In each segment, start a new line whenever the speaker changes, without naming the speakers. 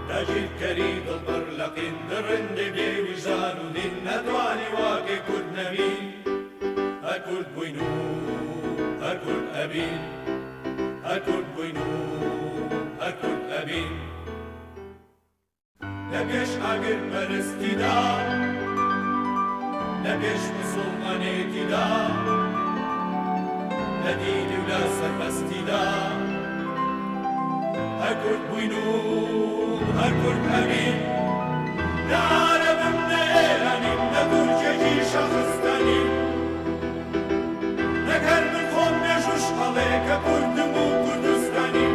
تجد كريد البرلق درند بي وجدان ودين نتواني واقي كرد نبين هكرد بوينو هكرد أبين هكرد بوينو هكرد أبين لبيش أقر مرستي دا لبيش مسلمانيتي دا لديني ولا سربستي دا هكرد بوينو هكرد أبين لعالم من إيراني لتركي شخصتاني نكر من خون نجوش عليك كردم وكردستاني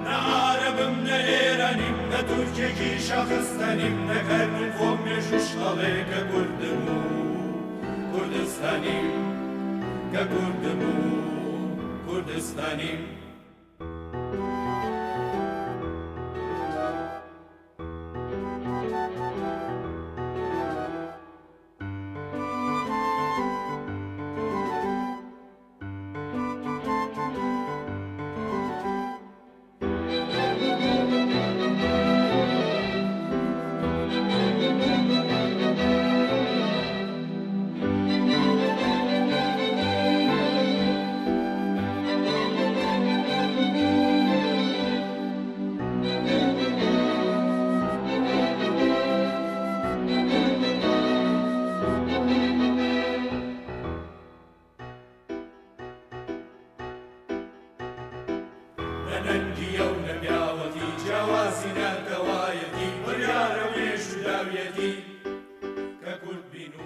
لعالم من إيراني لتركي شخصتاني نكر من خون نجوش عليك كردم وكردستاني ككردم وكردستاني ننجي ونبياوتي جوازنا كوايتي بريار ويش داويتي ككل بينو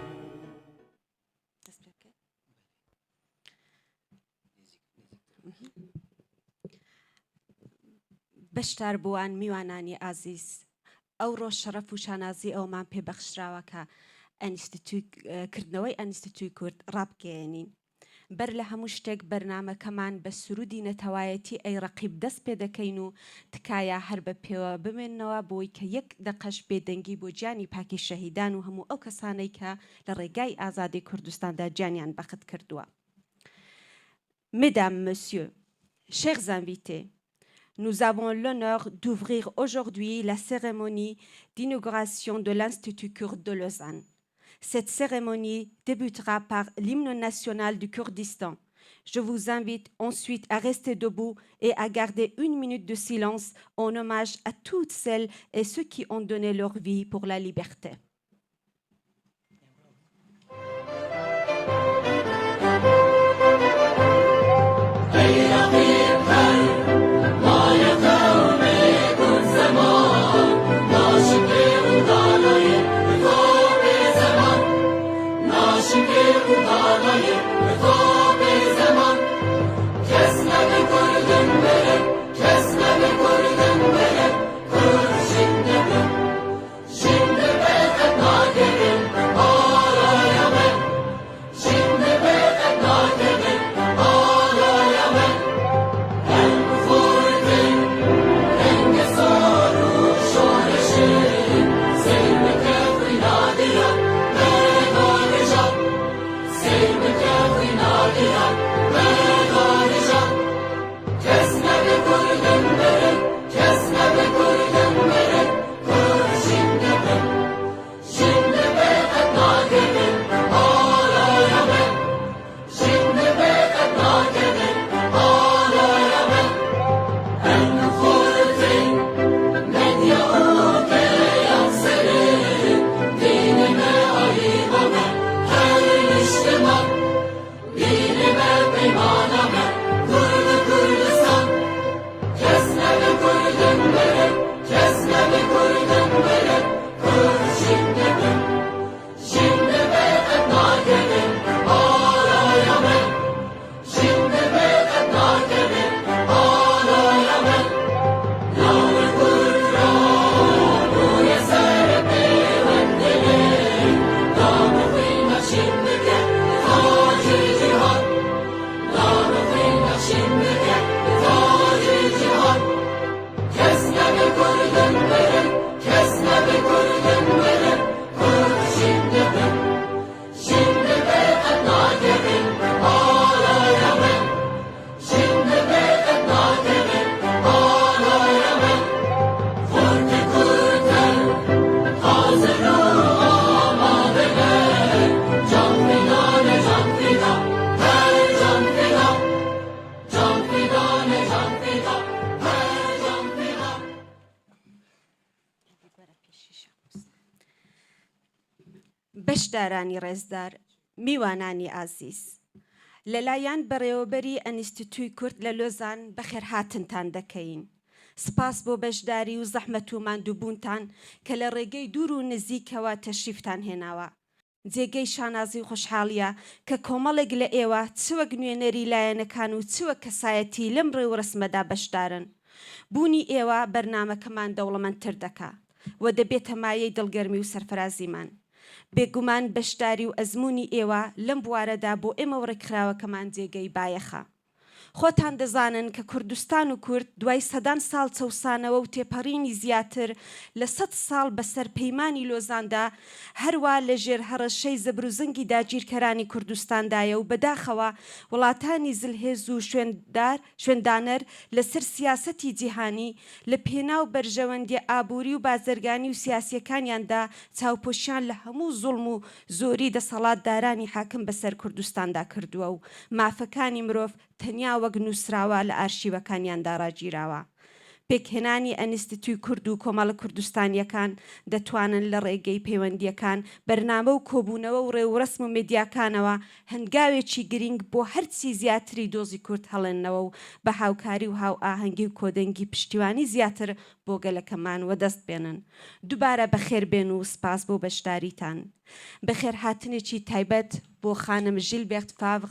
بەشدار بووان میوانانی ئازیز ئەو ڕۆژ شەرەف و شانازی ئەومان پێبەخشراوە کە کردنەوەی ئەنستیتوی کورد ڕابگەیەنین بەر لە هەموو شتێک بەرنامەکەمان بە سرودی نەتەوایەتی ئەی ڕەقیب دەست پێ دەکەین و تکایە هەر بە پێوە بمێنەوە بۆی کە یەک دەقەش بێدەنگی بۆ گیانی پاکی شەهیدان و هەموو ئەو کەسانەی کە لە ڕێگای ئازادی کوردستاندا گیانیان بەخت کردووە. Mesdames, Messieurs, chers invités, nous avons l'honneur d'ouvrir aujourd'hui la cérémonie d'inauguration de l'Institut kurde de Lausanne. Cette cérémonie débutera par l'hymne national du Kurdistan. Je vous invite ensuite à rester debout et à garder 1 minute de silence en hommage à toutes celles et ceux qui ont donné leur vie pour la liberté.
Şimdi
بەشدارانی ڕێزدار، میوانانی ئازیز، لەلایەن بەڕێوەبەری ئەنیستیتوی کورد لە لۆزان بەخێرهاتنتان دەکەین. سپاس بۆ بەشداری و زەحمەت و ماندووبوونتان کە لە ڕێگەی دوور و نزیکەوە تەشریفتان هێناوە. جێگەی شانازی و خۆشحاڵیە کە کۆمەڵێک لە ئێوە چوەک نوێنەری لایەنەکان و چوەک کەسایەتی لەم ڕێ و ڕسمەدا بەشدارن. بوونی ئێوە بەرنامەکەمان دەوڵەمەندتر دەکات و دەبێتە مایەی دڵگەرمی و سەرفرازیمان. بێگومان بەشداری و ئەزمموی ئێوە لەم بوارەدا بۆ ئێمە ڕێکخراوەکەمان جێگەی بایەخە. خۆتان دەزانن کە کوردستان و کورد دوای سەدان ساڵ چەوسانەوە و تێپەڕینی زیاتر لە 100 ساڵ بەسەر پەیمانی لۆزاندا هەروە لە ژێر هەڕەشەی زەبروزنگی داگیرکەرانی کوردستاندایە و بەداخەوە وڵاتانی زلهێز و شوێندانەر لەسەر سیاسەتی جیهانی لە پێناو بەرژەوەندی ئابووری و بازرگانی و سیاسیەکانیاندا چاوپۆشیان لە هەموو زوڵم و زۆری دەسەڵاتدارانی حاکم بەسەر کوردستاندا کردووە و مافەکانی مرۆڤ تەنیا وەک نووسراوە لە ئارشیوەکانیاندا ڕاگیراوە. پێکهێنانی ئەنیستیتوی کورد و کۆمەڵە کوردستانیەکان دەتوانن لە ڕێگەی پەیوەندیەکان بەرنامە و کۆبوونەوە و ڕێوڕسم و مێدیاکانەوە هەنگاوێکی گرنگ بۆ هەرچی زیاتری دۆزی کورد هەڵێننەوە و بە هاوکاری و هاو ئاهەنگی و کۆدەنگی پشتیوانی زیاتر بۆ گەلەکەمان وەدەست بێنن. دووبارە بەخێر بێن و سپاس بۆ بەشداریتان. بەخێر هاتنێکی تایبەت بۆ خانم ژیلبێرت فاڤغ،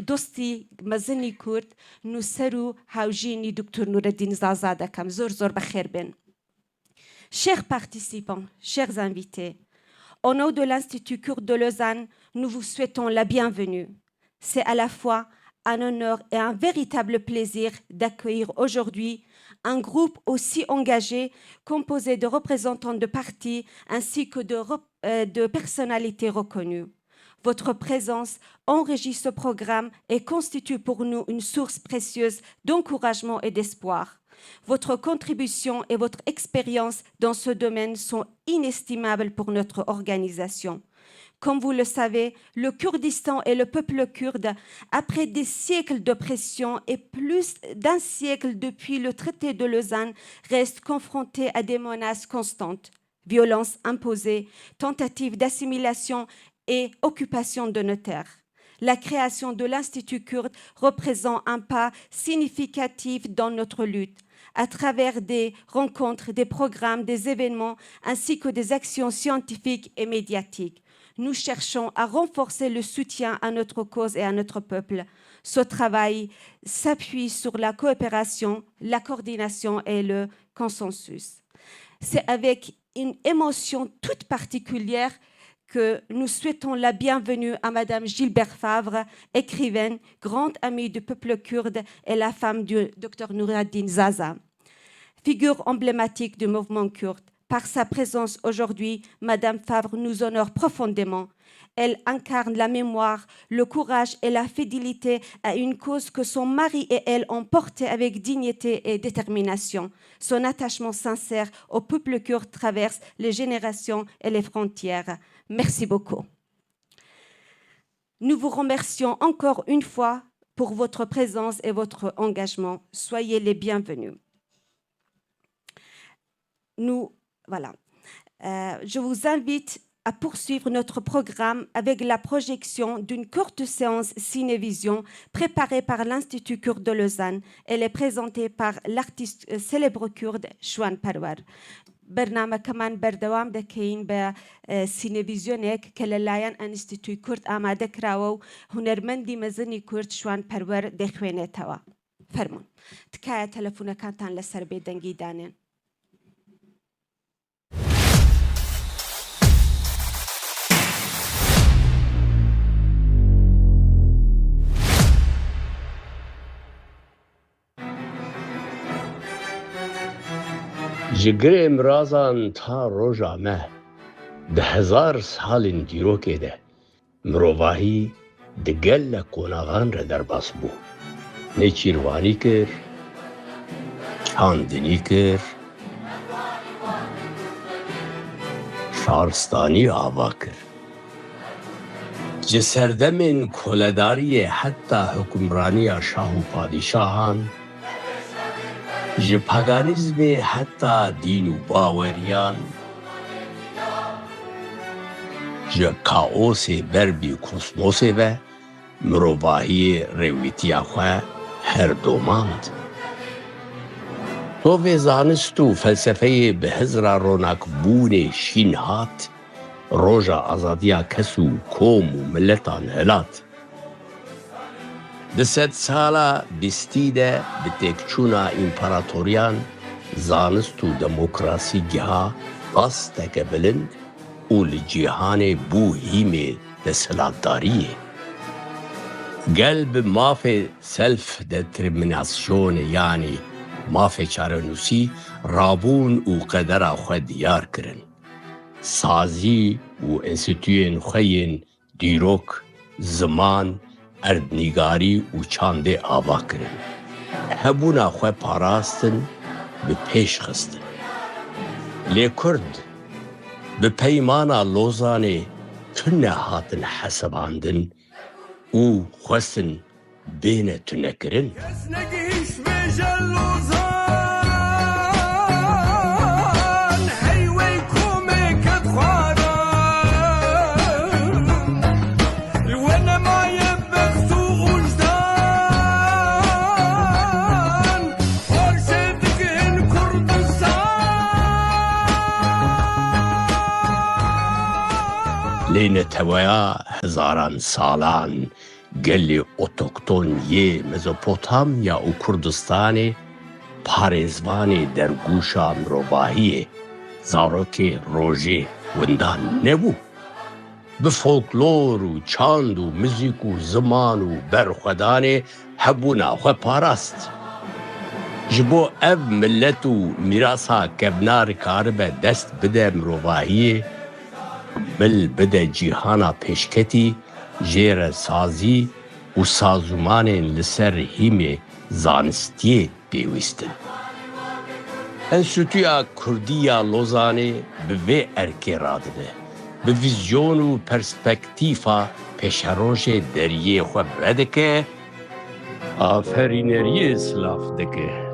دۆستی مەزنی کورد، نووسەر و هاوژینی دکتۆر نورەدین زازا دەکەم. زۆر بەخێر بێن. Chers participants, chers invités, au nom de l'Institut Kurde de Lausanne, nous vous souhaitons la bienvenue. C'est à la fois un honneur et un véritable plaisir d'accueillir aujourd'hui un groupe aussi engagé, composé de représentants de partis ainsi que de personnalités reconnues. Votre présence enrichit ce programme et constitue pour nous une source précieuse d'encouragement et d'espoir. Votre contribution et votre expérience dans ce domaine sont inestimables pour notre organisation. Comme vous le savez, le Kurdistan et le peuple kurde, après des siècles d'oppression et plus d'un siècle depuis le traité de Lausanne, restent confrontés à des menaces constantes, violences imposées, tentatives d'assimilation et occupation de nos terres. La création de l'Institut kurde représente un pas significatif dans notre lutte, à travers des rencontres, des programmes, des événements, ainsi que des actions scientifiques et médiatiques. Nous cherchons à renforcer le soutien à notre cause et à notre peuple. Ce travail s'appuie sur la coopération, la coordination et le consensus. C'est avec une émotion toute particulière que nous souhaitons la bienvenue à Madame Gilbert Favre, écrivaine, grande amie du peuple kurde et la femme du Dr Nouraddin Zaza. Figure emblématique du mouvement kurde, par sa présence aujourd'hui, Madame Favre nous honore profondément. Elle incarne la mémoire, le courage et la fidélité à une cause que son mari et elle ont portée avec dignité et détermination. Son attachement sincère au peuple kurde traverse les générations et les frontières. Merci beaucoup. Nous vous remercions encore une fois pour votre présence et votre engagement. Soyez les bienvenus. Je vous invite à poursuivre notre programme avec la projection d'une courte séance ciné-vision préparée par l'Institut Kurde de Lausanne. Elle est présentée par l'artiste célèbre kurde Shwan Parwar. بەرنامەکەمان بەردەوام دەکەین بە سینەڤیزیۆنێک کە لەلایەن ئەنیستیتوی کورد ئامادەکراوە و هونەرمەندی مەزنی کورد شوان پەروەر دەخوێنێتەوە. فەرمون. تکایە تەلەفۆنەکانتان لەسەر بێدەنگی دانێن.
جگر امرازان تا روژا مه ده 1000 سالین دیروکه ده مروواهی دگل لکوناغان را در باس بو نه چیروانی کر چاندنی کر شارستانی آوا کر جسردمین کولداری حتی حکمرانی شاه و پادشاهان جپاگانیزم حتی دین و باوریان جا کاوسی بربی کسموسی و مروباهی رویتی خواه هر دوماند. تو زانست و فلسفه به هزار رونق بون شین هات، روژا آزادیا کسو کوم و ملتان هلات. ده سالا بیستیده به تکچونا امپراتوریان زانست و دموکراسی گها دست بلند و لجیهان بو هیمه ده سلطداریه. قلب مافی سلف دترمیناسیون یعنی مافی چارنوسی رابون و قدر خود دیار کرن. سازی و انستیتوین خوین دیروک زمان اردنیگاری و چانده آوا کرن. هبونا خواه پاراستن به پیش خستن. لی کرد به پیمانا لوزانه تنه هاتن حسباندن او خواستن بین تنه کرن. لین تویا هزاران سالان گلی اوتوکتون یه مزوپوتامیا و کردستان پارزوان در گوشا مروباهیه زاروک روژه وندان نبو. به فولکلور و چاند و موزیک و زمان و برخودان هبونا خو پاراست. جبو اب ملت و میراسا کبنار کار به دست بده مروباهیه بل بده جیهانا پیشکتی جیر سازی و سازمان لسر هیم زانستی بیویستن. انستیتویا کردیا لوزانه به وی ارکی رادنه. به ویزیون و پرسپکتیفا پیشروش دریه خو بدکه آفرینری اسلاف دکه.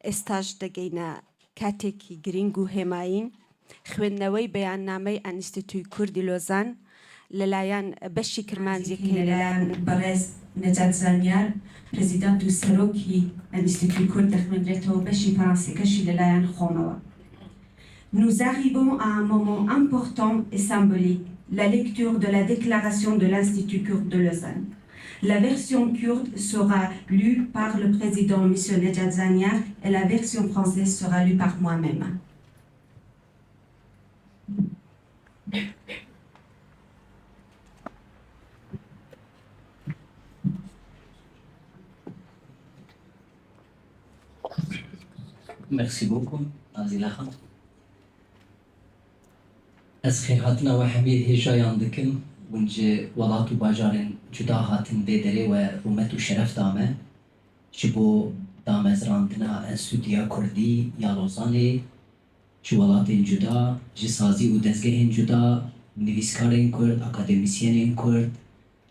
استاج دگینا کاتێکی گرنگ و هێماین خوێندنەوەی بەیاننامەی ئەنستیتوی کوردی لۆزان لەلایەن بەشی کرمانجیەکەی لەلایەن بەڕێز نەجات زانیار پرزیدانت و سەرۆکی ئەنستیتوی کورد دەخوێندرێتەوە بەشی فەڕەنسیەکەشی لەلایەن خۆمەوە. Nous arrivons à un moment important et symbolique, la lecture de la déclaration de l'Institut kurde de Lausanne. La version kurde sera lue par le président M. Nejat Zaniar et la version française sera lue par moi-même.
Merci beaucoup, Nazile Khan. Ez xêrhatina we hemî hêjayan dikim bunce welat û bajarên cuda hatin vê derê we rûmet û şeref dame ji bo damezrandina Enstitûya Kurdî ya Lozanê ji welatên cuda, ji sazî û dezgehên cuda, nivîskarên Kurd, akademîsyenên Kurd,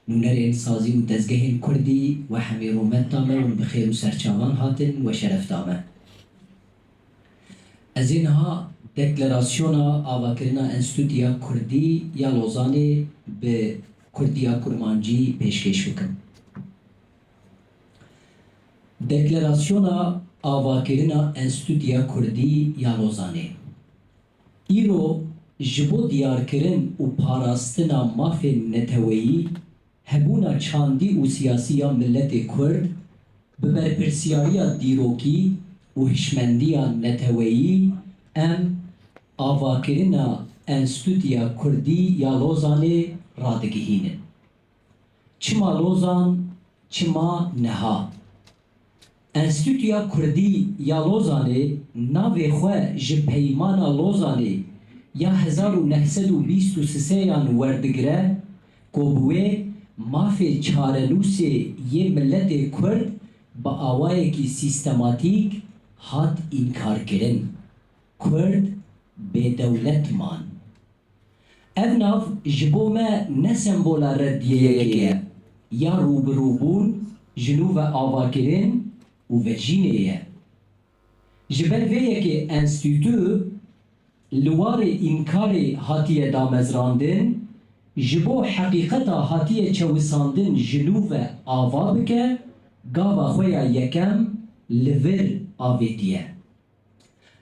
nûnerên sazî û dezgehên Kurdî we hemî rûmet dame û bi xêr û serçavan hatin we şeref dame. Ez ê niha deklarasyona avakirina Enstitûya Kurdî ya Lozanê bi Kurdiya Kurmancî pêşkêş bikim. Deklarasyona avakirina Enstitûya Kurdî ya Lozanê. Îro ji bo diyarkirin û parastina mafên neteweyî, hebûna çandî û siyasî ya milletê Kurd bi berpirsiyariya dîrokî û hişmendiya neteweyî em avakirina Enstitûya Kurdî ya Lozanê radigihînin. Çima Lozan, çima neha. Enstitûya Kurdî ya Lozanê navê xwe ji peymana Lozanê ya 1923 werdigire ku bi wê mafê çarenûsê yê milletê Kurd bi awayekî sîstematîk hat înkarkirin. Kurd bêdewlet man. Ev nav ji bo me ne sembola reddiyeyekê ye, ya rûbirûbûn ji nû ve avakirin û vejînê ye. Ji ber vê yekê enstitû li warê înkarê hatiye damezrandin, ji bo heqîqeta hatiye çewisandin ji nû ve ava bike, gava xwe ya yekem li vir avêtiye.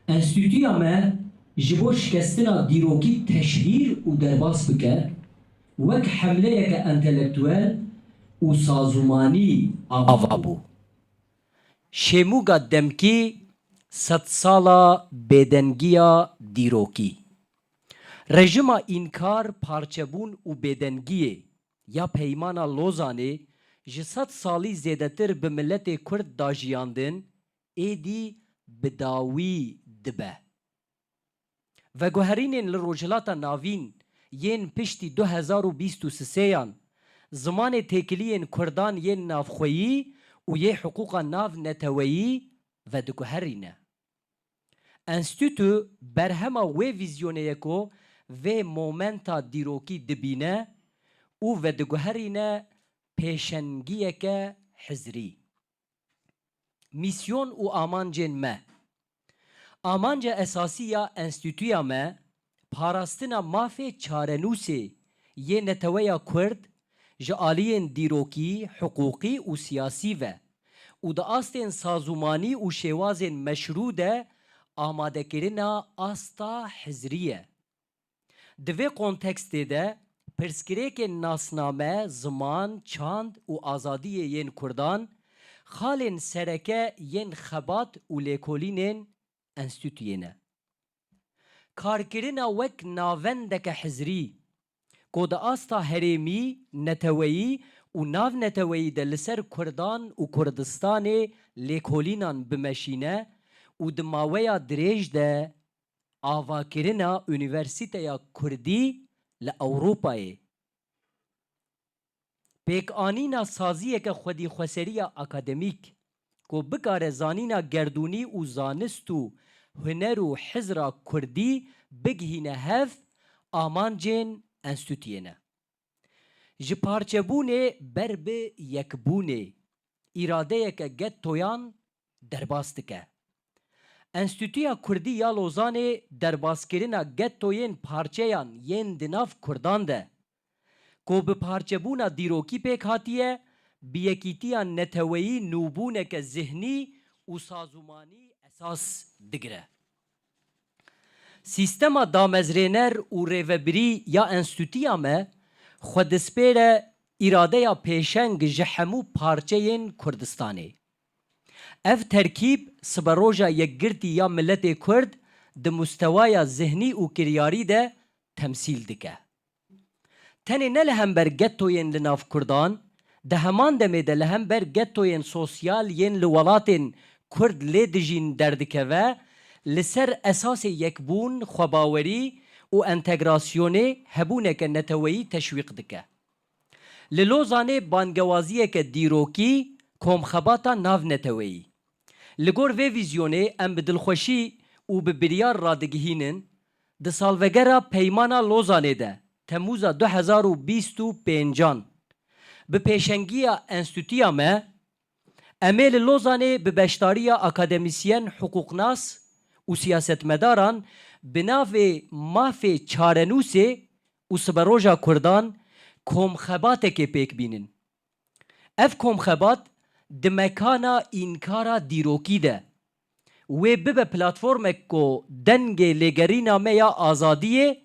Enstitûya me ji bo şikestina dîrokî teşhîr û derbas bike, wek hemleyeke entelektûel û sazûmanî ava bû. Şêmûga demkî sed sala bêdengiya dîrokî. Rejima înkar, parçebûn û bêdengiyê ya peymana Lozanê ji sed salî zêdetir bi milletê Kurd dajiyandin, êdî bi dawî dibe. Veguherînên li rojhilata navîn yên piştî 2023 zimanê têkiliyên Kurdan yên navxweyî û yê hiqûqa nav neteweyî vediguherîne. Enstitû berhema wê vîzyonê ku vê momenta dîrokî dibîne û vediguherîne pêşengiyeke hizrî. Misyon û amancên me. Amanca esasî ya enstitûya me parastina mafê çarenûsê yê neteweya Kurd ji aliyên dîrokî, hiqûqî û siyasî ve û di astên sazûmanî û şêwazên meşrû de amadekirina asta hizrî ye. Di vê kontekstê de pirsgirêkên nasname, ziman, çand û azadiyê yên Kurdan xalên sereke yên xebat û lêkolînên enstitûyê ne. Karkirina wek navendeke hizrî ku di asta herêmî, neteweyî û nav neteweyî de li ser Kurdan û Kurdistanê lêkolînan bimeşîne û di maweya dirêj de avakirina Unîversîteya Kurdî li Ewropayê. Pêkanîna saziyeke xwedîxweseriya akademîk ku bikare zanîna gerdûnî û zanist û huner û hizra Kurdî bigihîne hev amancên enstitûyê ne. Ji parçebûnê ber bi yekbûnê îradeyeke gettoyan derbas dike. Enstitûya Kurdî ya Lozanê derbaskirina gettoyên parçeyan yên di nav Kurdan de ku bi parçebûna dîrokî pêk hatiye, bi yekîtiya neteweyî nûbûneke zihnî û sazûmanî esas digire. Sîstema damezrêner û rêvebirî ya enstitûya me xwe dispêre îradeya pêşeng ji hemû parçeyên Kurdistanê. Ev terkîb siberoja yekgirtî ya milletê Kurd di mustewaya zihnî û kiryarî de temsîl dike. Tenê ne li hember gettoyên li nav Kurdan, di heman demê de li hember gettoyên sosyal yên li welatên کرد لی دجین دردکوه لسر اساس یکبون خباوری و انتگراسیون هبونه که نتویی تشویق دکه. للوزانه بانگوازیه که دیروکی کمخباتا ناو نتویی. لگور و ویزیونه ام بدلخوشی و ببریار رادگهینن ده سالوگرا پیمانا لوزانه ده تموز 2025 به پیشنگی انستیتویا ما امیل لوزانه به بشتاری اکادمیسین حقوقناس و سیاستمداران بناو ماف چارنوسه و سبروجا کردان کمخبات که پیک بینن. اف کمخبات دمکانا اینکارا دیروکی ده و به پلاتفورمک کو دنگ لگرینا میا آزادیه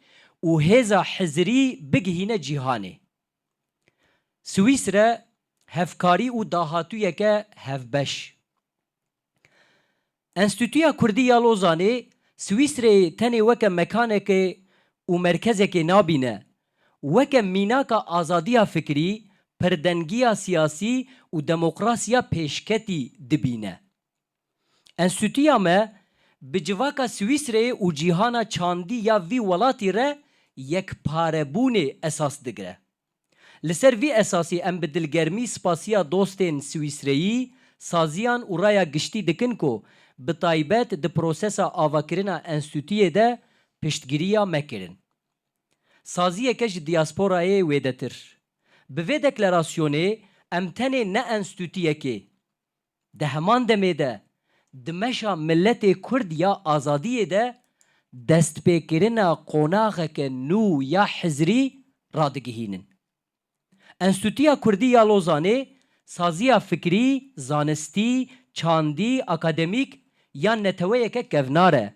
و هزا حزری بگهینه جیهانه. سویسرا هفکاری و داهاتویه که هفبش. انستیتویا کردی یا لوزانه سویسره تنه وکه مکانه که و مرکزه که نابینه وکه میناکا آزادیا فکری پردنگیا سیاسی و دموکراسیا پیشکتی دبینه. انستیتویا ما بجواکا سویسره و جیهانا چاندی یا وی ولاتی ره یک پاربون اساس دگره. لسر وی اساسی ام بدلگرمی سپاسیا دوستین سویسرهی سازیان و رایا گشتی دکن کو بطایبت ده پروسسا آواکرنا انستیتویه ده پشتگیریا مکرن. سازیه کش دیاسپورای ویدتر. به وی دکلاراسیونه ام تنه نه انستیتویه که ده همان دمه ده دمشا ملت کرد یا آزادیه ده دست پیکرنا قوناغه که نو یا حزری رادگهینن. انستیتویا کردی یا لوزانه سازیا فکری، زانستی، چاندی، اکادمیک یا نتویه که گوناره.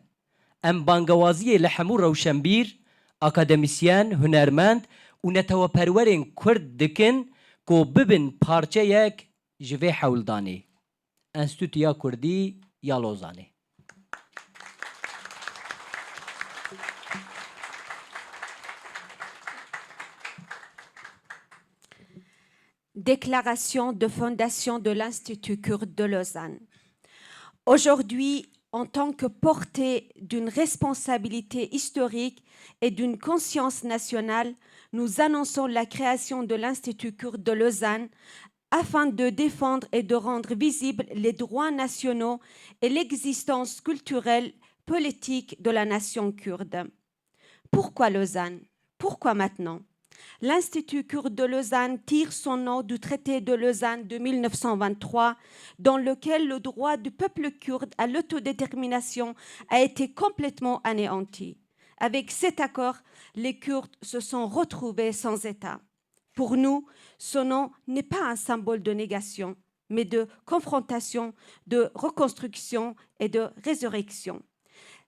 ام بانگوازی لحمو روشنبیر، اکادمیسین، هنرمند و نتوه پرورین کرد دکن که ببین پارچه یک جوه حولدانی. انستیتویا کردی یا لوزانه.
Déclaration de fondation de l'Institut kurde de Lausanne. Aujourd'hui, en tant que portée d'une responsabilité historique et d'une conscience nationale, nous annonçons la création de l'Institut kurde de Lausanne afin de défendre et de rendre visibles les droits nationaux et l'existence culturelle, politique de la nation kurde. Pourquoi Lausanne? Pourquoi maintenant? L'Institut kurde de Lausanne tire son nom du traité de Lausanne de 1923, dans lequel le droit du peuple kurde à l'autodétermination a été complètement anéanti. Avec cet accord, les Kurdes se sont retrouvés sans État. Pour nous, ce nom n'est pas un symbole de négation, mais de confrontation, de reconstruction et de résurrection.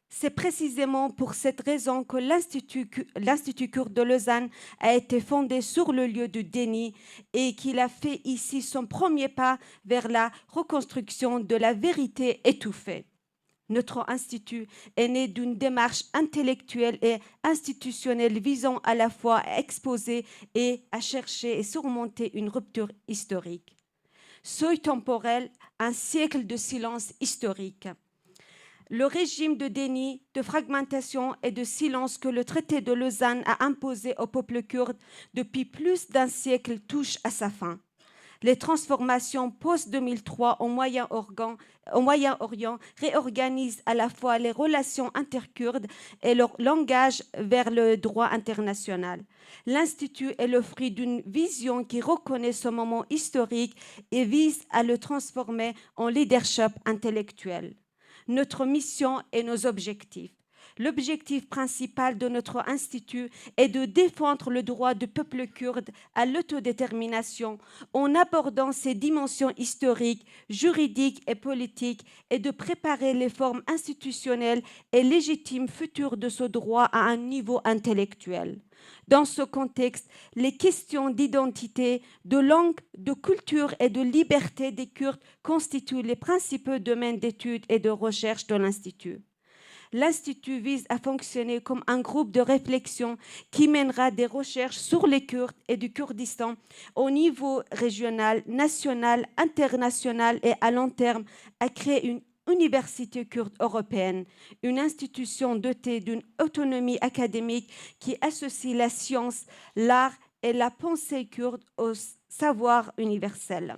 C'est précisément pour cette raison que l'Institut kurde de Lausanne a été fondé sur le lieu du déni et qu'il a fait ici son premier pas vers la reconstruction de la vérité étouffée. Notre institut est né d'une démarche intellectuelle et institutionnelle visant à la fois à exposer et à chercher et surmonter une rupture historique. Seuil temporel, un siècle de silence historique. Le régime de déni, de fragmentation et de silence que le traité de Lausanne a imposé au peuple kurde depuis plus d'un siècle touche à sa fin. Les transformations post-2003 au Moyen-Orient réorganisent à la fois les relations interkurdes et leur langage vers le droit international. L'Institut est le fruit d'une vision qui reconnaît ce moment historique et vise à le transformer en leadership intellectuel. Notre mission et nos objectifs. L'objectif principal de notre institut est de défendre le droit du peuple kurde à l'autodétermination en abordant ses dimensions historiques, juridiques et politiques et de préparer les formes institutionnelles et légitimes futures de ce droit à un niveau intellectuel. Dans ce contexte, les questions d'identité, de langue, de culture et de liberté des Kurdes constituent les principaux domaines d'études et de recherche de l'Institut. l'Institut vise à fonctionner comme un groupe de réflexion qui mènera des recherches sur les Kurdes et du Kurdistan au niveau régional, national, international et à long terme à créer une université kurde européenne, une institution dotée d'une autonomie académique qui associe la science, l'art et la pensée kurde au savoir universel.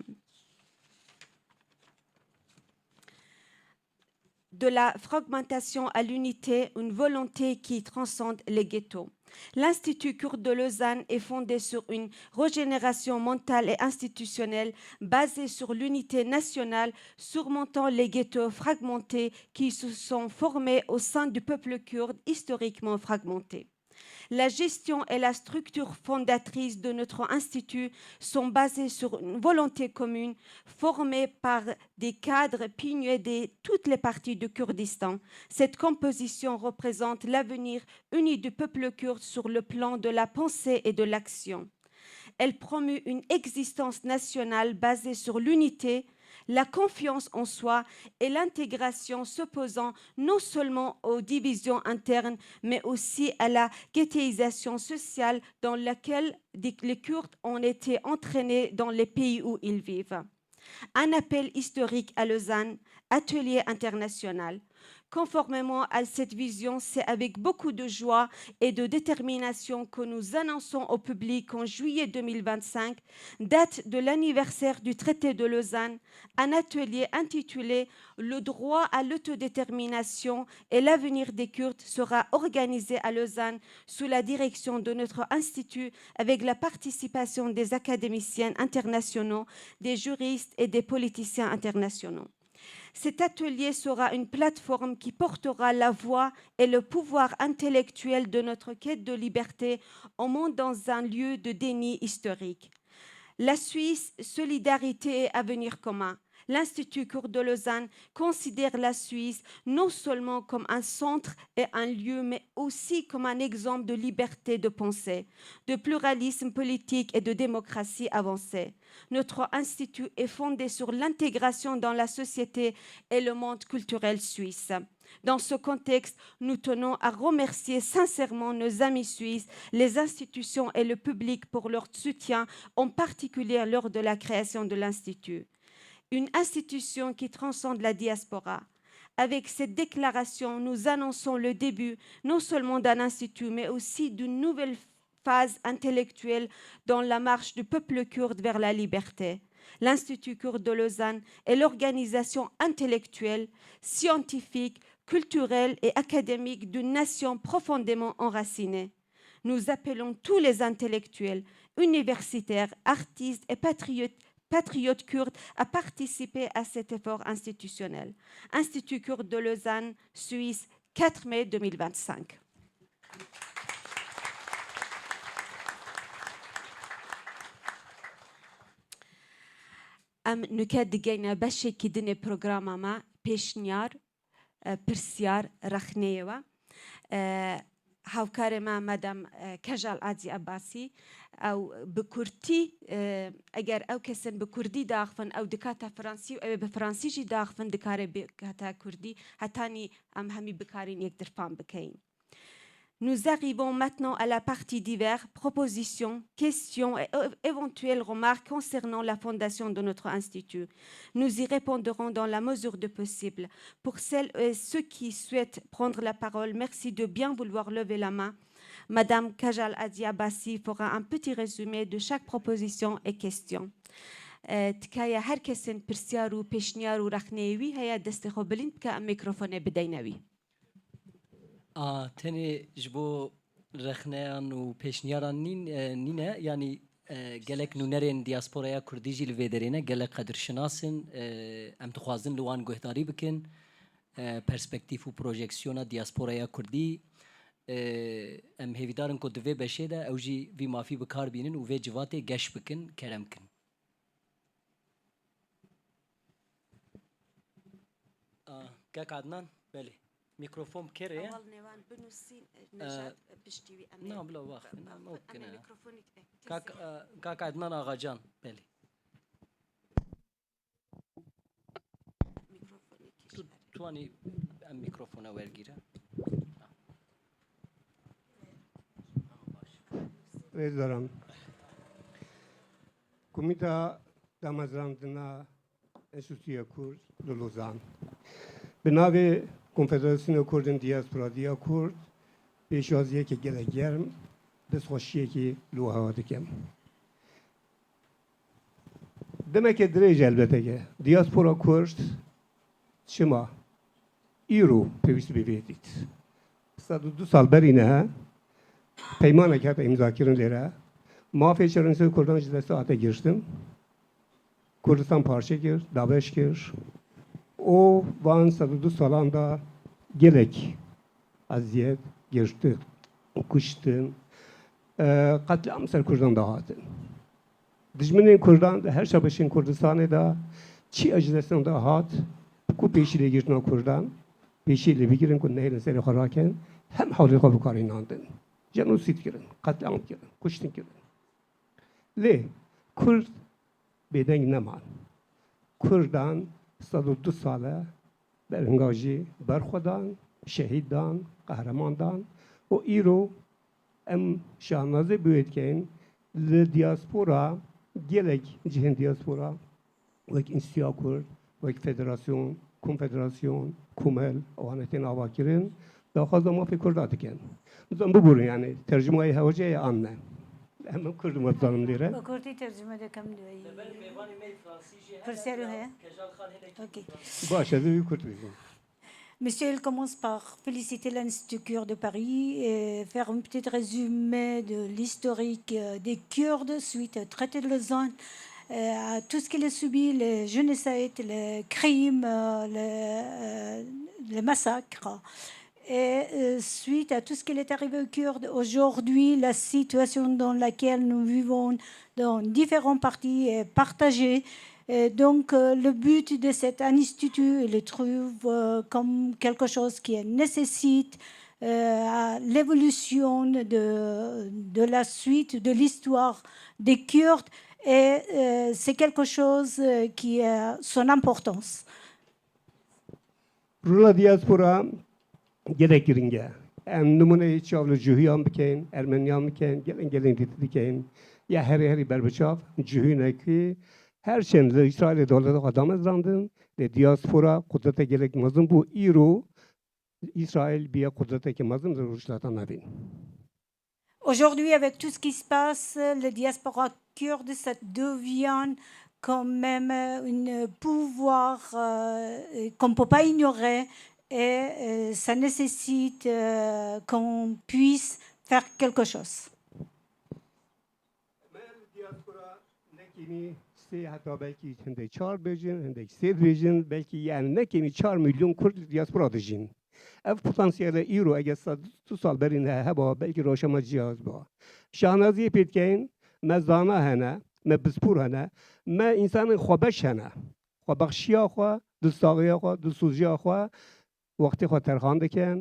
De la fragmentation à l'unité, une volonté qui transcende les ghettos. L'Institut kurde de Lausanne est fondé sur une régénération mentale et institutionnelle basée sur l'unité nationale, surmontant les ghettos fragmentés qui se sont formés au sein du peuple kurde historiquement fragmenté. La gestion et la structure fondatrice de notre institut sont basées sur une volonté commune formée par des cadres pignés de toutes les parties du Kurdistan. Cette composition représente l'avenir uni du peuple kurde sur le plan de la pensée et de l'action. Elle promeut une existence nationale basée sur l'unité, la confiance en soi et l'intégration s'opposant non seulement aux divisions internes, mais aussi à la ghettoisation sociale dans laquelle les Kurdes ont été entraînés dans les pays où ils vivent. Un appel historique à Lausanne, atelier international. Conformément à cette vision, c'est avec beaucoup de joie et de détermination que nous annonçons au public en juillet 2025, date de l'anniversaire du traité de Lausanne, un atelier intitulé « Le droit à l'autodétermination et l'avenir des Kurdes » sera organisé à Lausanne sous la direction de notre institut avec la participation des académiciens internationaux, des juristes et des politiciens internationaux. Cet atelier sera une plateforme qui portera la voix et le pouvoir intellectuel de notre quête de liberté au monde dans un lieu de déni historique. La Suisse, solidarité et avenir commun. L'Institut kurde de Lausanne considère la Suisse non seulement comme un centre et un lieu, mais aussi comme un exemple de liberté de pensée, de pluralisme politique et de démocratie avancée. Notre institut est fondé sur l'intégration dans la société et le monde culturel suisse. Dans ce contexte, nous tenons à remercier sincèrement nos amis suisses, les institutions et le public pour leur soutien, en particulier lors de la création de l'Institut. Une institution qui transcende la diaspora. Avec cette déclaration, nous annonçons le début non seulement d'un institut, mais aussi d'une nouvelle phase intellectuelle dans la marche du peuple kurde vers la liberté. L'Institut kurde de Lausanne est l'organisation intellectuelle, scientifique, culturelle et académique d'une nation profondément enracinée. Nous appelons tous les intellectuels, universitaires, artistes et patriotes kurdes à participer à cet effort institutionnel. Institut kurde de Lausanne, Suisse, 4 mai 2025. ام نکات دیگه باشه که دنی پروگرام ما پیشنیار پرسیار رخنه و هاوکار ما مدام کجال عادی عباسی او بکردی اگر او کسن بکردی داخفن او دکاتا فرانسی او بفرانسی جی داخفن دکاره بکاتا کردی هتانی ام همی بکارین یک درفان بکین. Nous arrivons maintenant à la partie divers, propositions, questions et éventuelles remarques concernant la fondation de notre institut. Nous y répondrons dans la mesure de possible. Pour celles et ceux qui souhaitent prendre la parole, merci de bien vouloir lever la main. Madame Kajal Adiabassi fera un petit résumé de chaque proposition et question. تکایە هەر کەسن پرسیار و پێشنیار و ڕخنەیەوی هەیە دەستی خۆ بلند بکە ئەم میکرۆفۆنە بدەینەوی.
تنی جبو رخنیان و پیشنیاران نینه یعنی گلک نونرین دیاسپوریا کردی جی لویدرینه گلک قدرشناسن ام تخوازن لوان گهداری بکن پرسپکتیف و پروژکسیونا دیاسپوریا کردی ام هیویدارن کو دوی بشه ده او جی وی مافی بکار بینن و وی جواته گش بکن کرم کن. كاك عدنان بله ميكروفون كيري نعم بلا واخ ممكن كاك عدنان اغاجان بله تواني ميكروفون ويرجيره
Rezdaran. Komita damazrandına Enstitüye Kurd de Lausanne. Benave Konfederasyonu Kurdin Diaspora Dia Kurd پیشوازیه که گله گرم دست خوشیه که لوها دکم دمه که دریج البته که دیاسپورا کرد شما ایرو پیوست بیویدید 102 سال برینه پیمانه که امضا کردن لیره ما فیچرنسی کردان جدست آتا گرشتم کردستان parça کرد دابش کرد او وان 102 سالاندا gelek aziyet geçti, kuştun, katliam ser Kürdan da hatın. Dijmenin Kürdan, her şabeşin Kürdistan'ı da, çi acilesinden da hat, ku peşiyle girtin Kürdan, peşiyle bir girin ku nehirin seri haraken, hem havli kabu karinandın. Genosit girin, katliam girin, kuştun girin. Le, Kürt beden neman. Kürdan, 102 sale, berengajı, berxodan, şehitdan, kahramandan o İro em şahnaze büyütken le diaspora gelek cihen diaspora vek instiya Kurd vek federasyon, konfederasyon, kumel o anetin avakirin daha fazla mafi kurdatıken. Zaten bu burun yani tercümayı hocaya anne. Hemen Kurdum yapalım diye.
بكردي ترجمة ده كم دوائي فرسيرو هي اوكي
Başladı bir Kürt bizim.
Monsieur, il commence par féliciter l'Institut Kurde de Paris et faire un petit résumé de l'historique des Kurdes suite au traité de Lausanne, à tout ce qu'il a subi, les génocides, les crimes, les massacres. Et suite à tout ce qui est arrivé aux Kurdes, aujourd'hui, la situation dans laquelle nous vivons dans différents partis est partagée. Et donc, le but de cet institut, il le trouve comme quelque chose qui nécessite à l'évolution de la suite de l'histoire des Kurdes. Et c'est quelque chose qui a son importance.
Rula diaspora gerektiringe. Em numune çavlı cühyan biken, Ermeniyan biken, gelin diken. Ya her berbeçav cühüne ki her şeyde İsrail devleti adam ezrandın. Le diaspora kudrete gerek mazın bu İro İsrail bir kudrete ki mazın da Ruslardan nabin.
Aujourd'hui, avec tout ce qui se passe, le diaspora kurde, ça devient quand même un pouvoir qu'on ne peut pas ignorer et ça nécessite qu'on puisse faire quelque chose.
Hatta belki içinde 4 bejin, hindeki 8 bejin, belki yani ne kimi 4 milyon Kürt diaspora dejin. Ev potansiyeli İro eğer 100 sal berine heba belki roşama cihaz ba. Şahnaziye petkein mezana hene, me bispur hene, me insanın xwebeş hene. Xwebeşiya xwe, distağiya xwe, distûziya xwe, وقتی خود ترخان دکن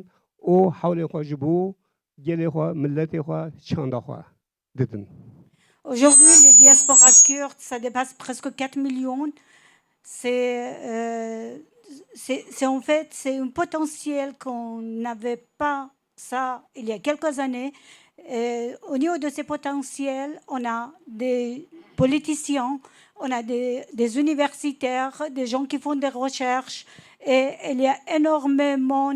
او حول خود جبو گلی خود ملت خود چاندا خود دیدن.
Aujourd'hui, les diasporas kurdes, ça dépasse presque 4 millions. C'est en fait, c'est un potentiel qu'on n'avait pas ça il y a quelques années. Et au niveau de ces potentiels, on a des politiciens, on a des universitaires, des gens qui font des recherches. Et il y a énormément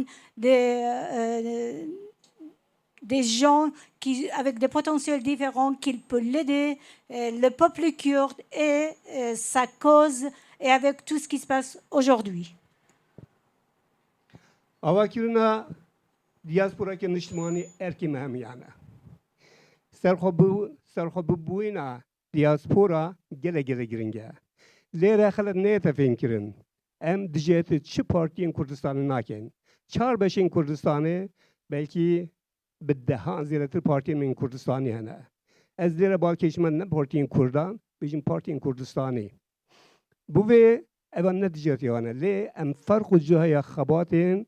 des gens qui, avec des potentiels différents qui peuvent l'aider, le peuple kurde et sa cause, et avec tout ce qui se passe aujourd'hui.
Avakirina diaspora ke nişmani erki mehem yani. Serxobu buyna diaspora gele giringe. Lere xalat ne tefin kirin. Em dijeti çi partiyen Kurdistan'ı naken. 4-5'in Kurdistan'ı belki بدها زیرتر پارتی من کردستانی هنه. از لیر با کشمن نه پارتین کردان، بیشتر پارتین کردستانی. بوی اول نتیجه یانه. لی ام فرق جای خباتین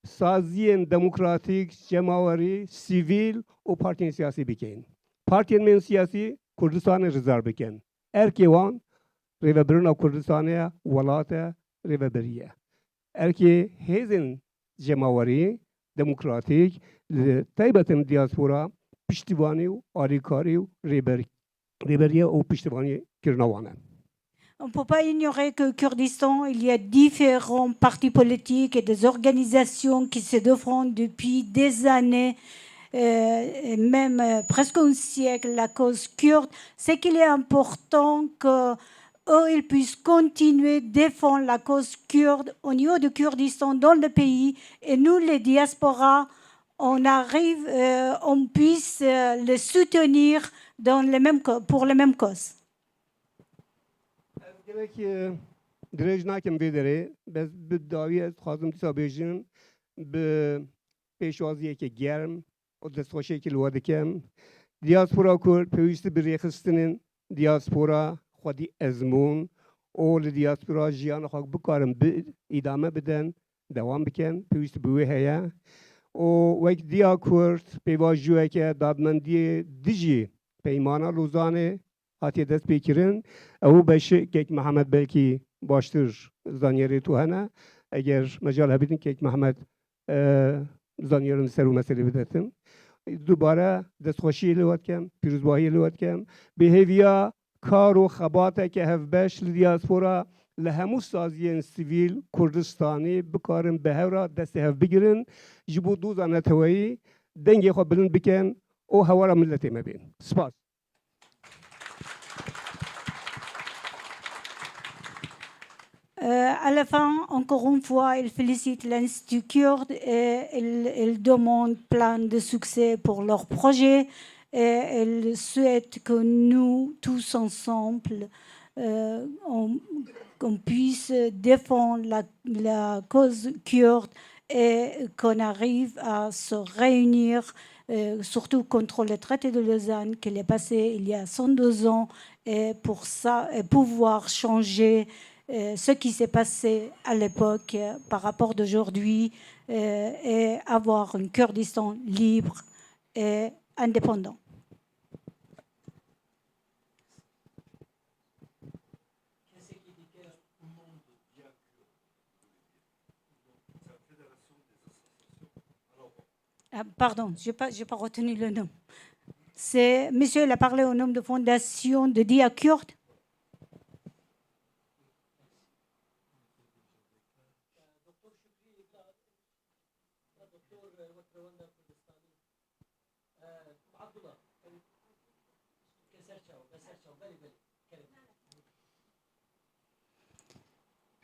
سازین دموکراتیک، جماعری، سیویل و پارتین سیاسی بکن. پارتین من سیاسی کردستان رزار بکن. ارکیوان ریوبرنا کردستانیا ولاته ریوبریه. ارکی هزین جماعری دموکراتیک تایبەتن دیاسپۆرا پشتیبانی و آریکاری و ریبری و پشتیبانی کرنوانه.
On ne peut pas ignorer qu'au Kurdistan, il y a différents partis politiques et des organisations qui se défendent depuis des années, et même presque un siècle, la cause kurde. C'est qu'il est important qu'eux, ils puissent continuer à défendre la cause kurde au niveau du Kurdistan dans le pays. Et nous, les diasporas, on puisse les soutenir pour les mêmes causes.
Demek درج نکم بیداره بس به داوی از خواستم تسابیشن به پیشوازی که گرم و دستخوشی که لوده کم دیاسپورا کرد پیوسته بری خستنن دیاسپورا خودی ازمون اول دیاسپورا جیان خاک بکارم ادامه بدن دوام بکن پیوسته بوی هیا و وقت دیا کرد پیواجوه که دادمندی دیجی پیمانا لوزانه هاتی دست بکرن او بشه که محمد بلکی باشتر زانیاری تو هنه اگر مجال هبیدن که محمد زانیارن سر و مسئله بدهتن دوباره دستخوشی لوت کم پیروزباهی لوت کم به هویا کار و خباته که هفبش دیاسپورا لهمو سازیان سیویل کردستانی بکارن به هورا دست هف بگیرن جبو دوزانه توایی دنگی خواه بلند بکن او هوارا ملتی مبین سپاس.
À la fin, encore une fois, il félicite l'Institut kurde et il demande plein de succès pour leur projet. Et il souhaite que nous, tous ensemble, qu'on puisse défendre la cause kurde et qu'on arrive à se réunir, surtout contre le traité de Lausanne qui est passé il y a 102 ans, et pour ça, et pouvoir changer ce qui s'est passé à l'époque par rapport d'aujourd'hui et avoir un Kurdistan libre et indépendant. Pardon, je n'ai pas retenu le nom. Monsieur, il a parlé au nom de fondation de Dia Kurde.